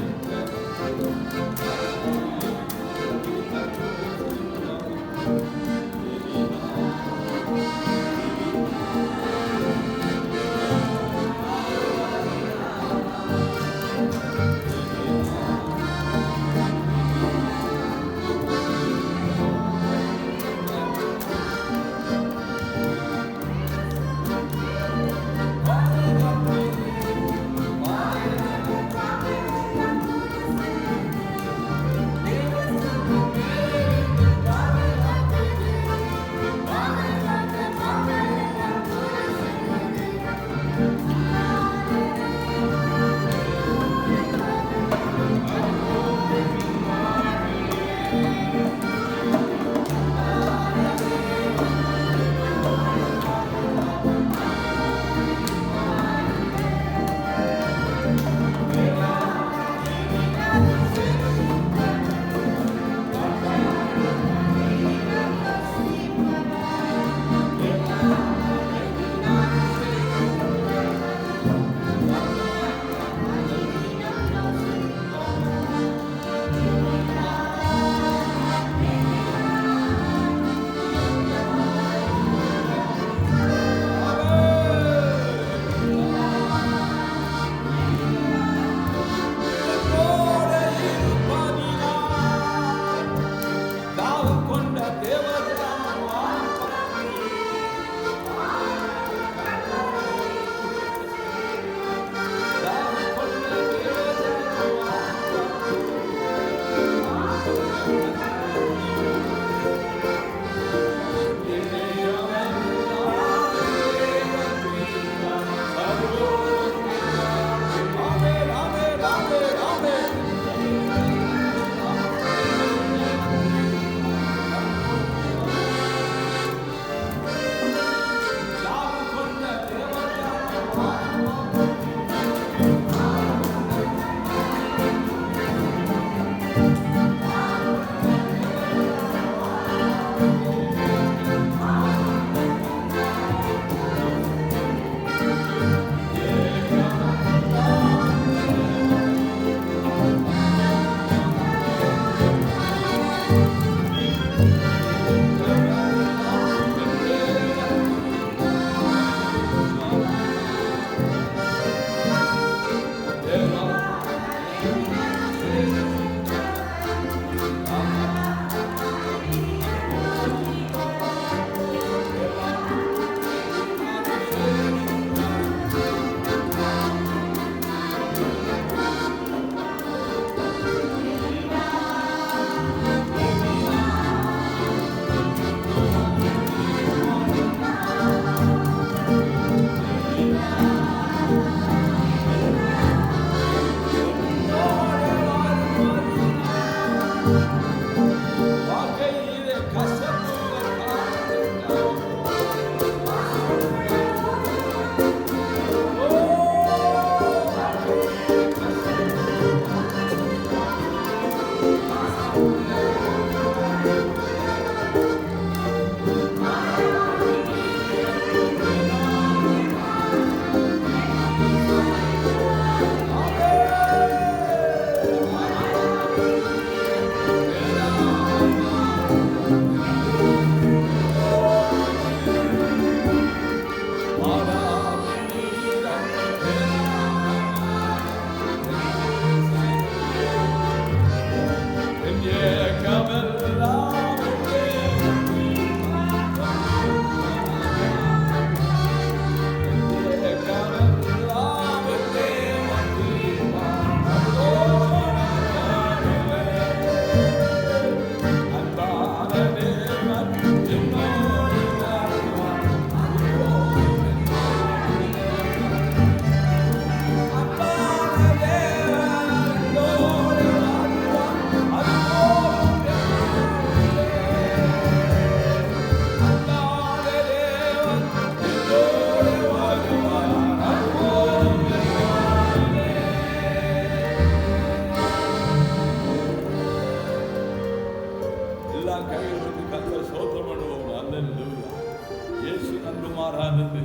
மாறாதது,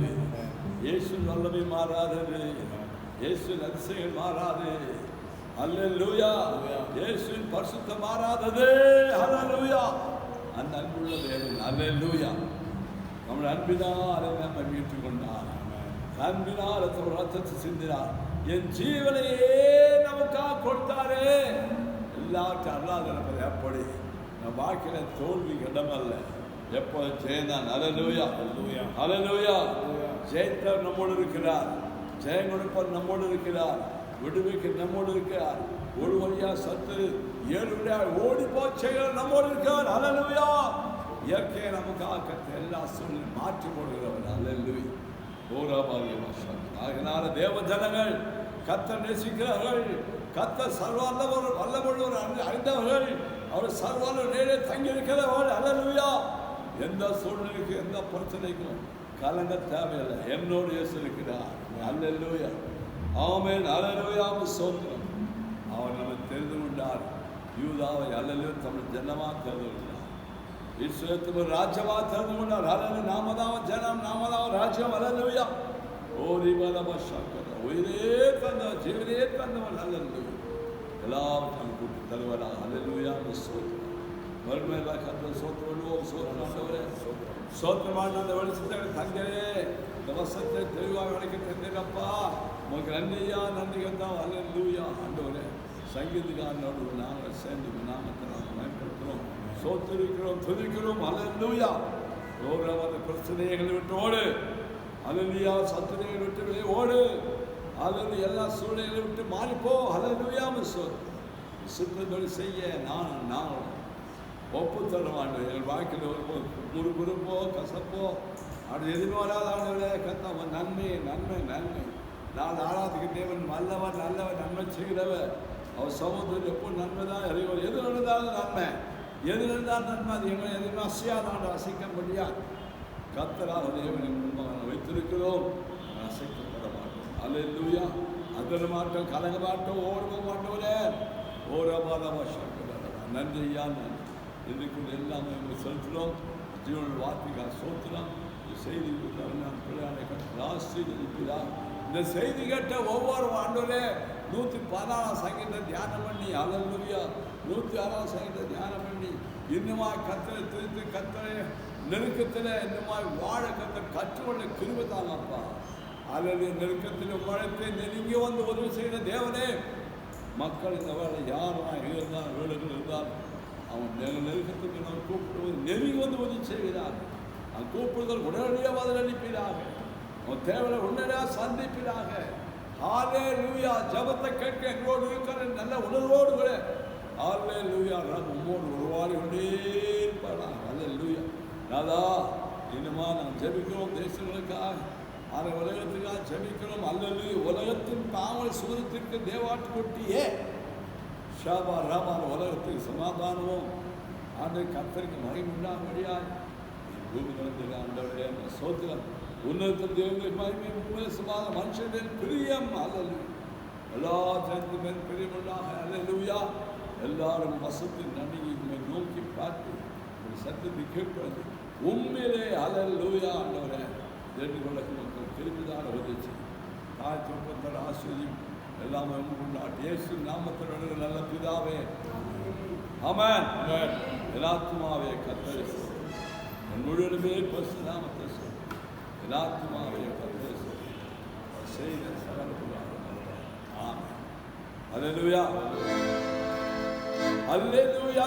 இயேசு வல்லமை மாறாதது, இயேசு அதிசயம் மாறாது. அல்லேலூயா. இயேசுவின் பரிசுத்தம் மாறாதது. அல்லேலூயா. அந்த அன்புள்ள தேவன் அல்லேலூயா நம்முடைய அன்பினாலே நம்மை மீட்டுக் கொண்டார். அன்பினால் ரத்தத்தை சிந்தினார். என் ஜீவனையே நமக்காக கொடுத்தாரே. எல்லாத்தையும் அல்லாத நமது எப்படி நம் வாழ்க்கையில தோல்வி இடமல்ல, எப்போது ஜெயந்தான். அல்லேலூயா. அல்லேலூயா. ஜெயத்தவர் நம்மோடு இருக்கிறார், ஜெயம் கொடுப்பவர் நம்மோடு இருக்கிறார், விடுவிக்க நம்மோடு இருக்கிறார். ஒரு வழியா சத்து 7 வழியாக ஓடி போச்சைகள் நம்மோடு இருக்கிறார். அல்லேலூயா. இயற்கையை நமக்காக எல்லா சூழ்நிலை மாற்றி போடுகிறவர். அல்லேலூயா. அதனால தேவ ஜனங்கள் கர்த்தரை நேசிக்கிறார்கள். கர்த்தர் வல்லவர் அறிந்தவர்கள். அவர் சர்வால நேரே தங்கி இருக்கிறவர்கள். அல்லேலூயா. எந்த சூழ்நிலைக்கு எந்த பிரச்சனைக்கும் கலங்க தேவையில்லை. என்னோடு இயேசு இருக்கிறார். அல்லேலூயா. ஆமென். அல்லேலூயா. ஸ்தோத்திரம். அவர் நம்மை தெரிந்து கொண்டார். யூதாவை அல்லேலூயா தமிழ் ஜனமாக தெரிந்து கொண்டார். இஸ்ரவேலுக்கு ராஜ்யமாக தெரிந்து கொண்டார். அல்லேலூயா. நாமதான் ஜனம், நாமதான் ராஜ்யம். அல்லேலூயா. உயிரே தந்தவர், ஜீவனே தந்தவர். அல்லேலூயா. எல்லாவற்றையும் கூட்டி தருவதா. அல்லேலூயா. ஸ்தோத்திரம். மறுமையில கர்த்தர் சோத்திரம் சோத்திரமாண்டவரே, சோத்திரமான அந்த வெளிச்சத்தை தங்கரே, இந்த வசத்தை தெளிவாக விளக்க தந்தேனப்பா. உங்களுக்கு நன்றியா, நன்றி கர்த்தாவே. அல்லேலூயா. ஆண்டவரே, சங்கீதக்காரனோடு நாங்கள் சேர்ந்து நாமத்தை நாங்கள் பயன்படுத்துகிறோம், சோத்திருக்கிறோம், துதிக்கிறோம். அல்லேலூயா. ஓரமான பிரச்சனைகளை விட்டு ஓடு. அல்லேலூயா. சத்துரைகளை விட்டு வெளியே ஓடு. அல்லேலூயா. எல்லா சூழ்நிலைகளை விட்டு மாறிப்போ. அல்லேலூயா. சுத்தப்படி செய்ய நான் ஒப்பு தர மாட்டோம். எங்கள் வாழ்க்கையில் ஒரு முறுமுறுப்போ கசப்போ அது எதுவுமே வராத ஆண்டவரே. கர்த்தாவே நன்மை நன்மை நன்மை. நான் ஆராதிக்க தேவன் வல்லவர், நல்லவர், நன்மை செய்கிறவர். அவர் சமூகத்தில் எப்போ நன்மை தான் அறிவர். எது நடந்தாலும் நன்மை, எது நடந்தாலும் நன்மை. அது எங்களை எதுவுமே அசையாத ஆண்டு அசைக்க முடியாது. கர்த்தராக தேவனின் முன்பாக வைத்திருக்கிறோம். அசைக்கப்பட மாட்டோம். அல்லேலூயா. அதிர மாட்டோம், கலங்க மாட்டோம், ஓடுவ மாட்டோம். ஓரமாதமா நன்றி ஐயா. நன்றி. இதுக்கு எல்லாமே செலுத்துகிறோம். ஜீவன வார்த்தைக்காக சோத்துறோம். இந்த செய்தி பிள்ளையானை ஆசீர்வதிக்கிறார். இந்த செய்தி கேட்ட ஒவ்வொரு ஆண்டோரே 114 சங்கீதம் தியானம் பண்ணி. அல்லேலூயா. 106 சங்கீதம் தியானம் பண்ணி இன்னுமாய் கர்த்தரை துதித்து கர்த்தரை நெருக்கத்தில் இன்னுமாய் வாழ கர்த்தர் கற்றுக்கொள்ள கிருபை தாங்கப்பா. அல்லது நெருக்கத்தில் உழைத்து நெருங்கி வந்து உதவி செய்கிற தேவனே, மக்கள் இந்த வேலை யாரும் இருந்தால் வீடுகள் இருந்தால் அவன் நெருக்கத்துக்கு நான் கூப்பிடுவது நெருங்கி வந்து உதவி செய்கிறார். அவன் கூப்பிடுதல் உடனடியாக பதில் அளிப்பீராக. அவன் தேவையை உடனடியாக சந்திப்பீராக. அல்லேலூயா. ஜபத்தை கேட்க எங்களோடு இருக்கிற நல்ல உணர்வோடு கூட அல்லேலூயா உம்மோடு உருவாடி கொண்டே இருப்பாரா. அல்லேலூயா. நாதா இன்னுமா நாம் ஜெபிக்கிறோம் தேசங்களுக்காக, அந்த உலகத்துக்காக ஜெபிக்கிறோம். அல்லேலூயா. உலகத்தின் தாமல் சுதந்திரத்திற்கு தேவாட்டு கொட்டியே ஷாபா ராமான உலகத்துக்கு சமாதானமும் ஆண்டு கர்த்தருக்கு மகிமை உண்டாகும்படியாய் பூமி நடந்த ஆண்டவரே சோத்திரம். உன்னதத்தில் தேவனுக்கு மகிமை சமாதானம், மனுஷன் பிரியம். அல்லேலூயா. எல்லா ஜனத்தின் மேல் பிரியமுண்டாக. அல்லேலூயா. எல்லாரும் வசத்தின் நன்மையை உண்மை நோக்கி பார்த்து ஒரு சத்தத்தை கேட்பது உண்மையிலே. அல்லேலூயா. ஆண்டவரே ஏற்றுக்கொள்ள மக்கள் திரும்பிதான் உதவி தாய் தொப்பத்தர் ஆசிரியம் எல்லாமே கொண்டாட்டு இயேசு நாமத்தில் நல்ல பிதாவே. ஆமென். எல்லாத்துமாவே கர்த்தரை என் முழுவதுமே பரிசு நாமத்தை எல்லாத்துமாவே கர்த்தரை செய்த சகல. ஆமென். அல்லேலூயா. அல்லேலூயா.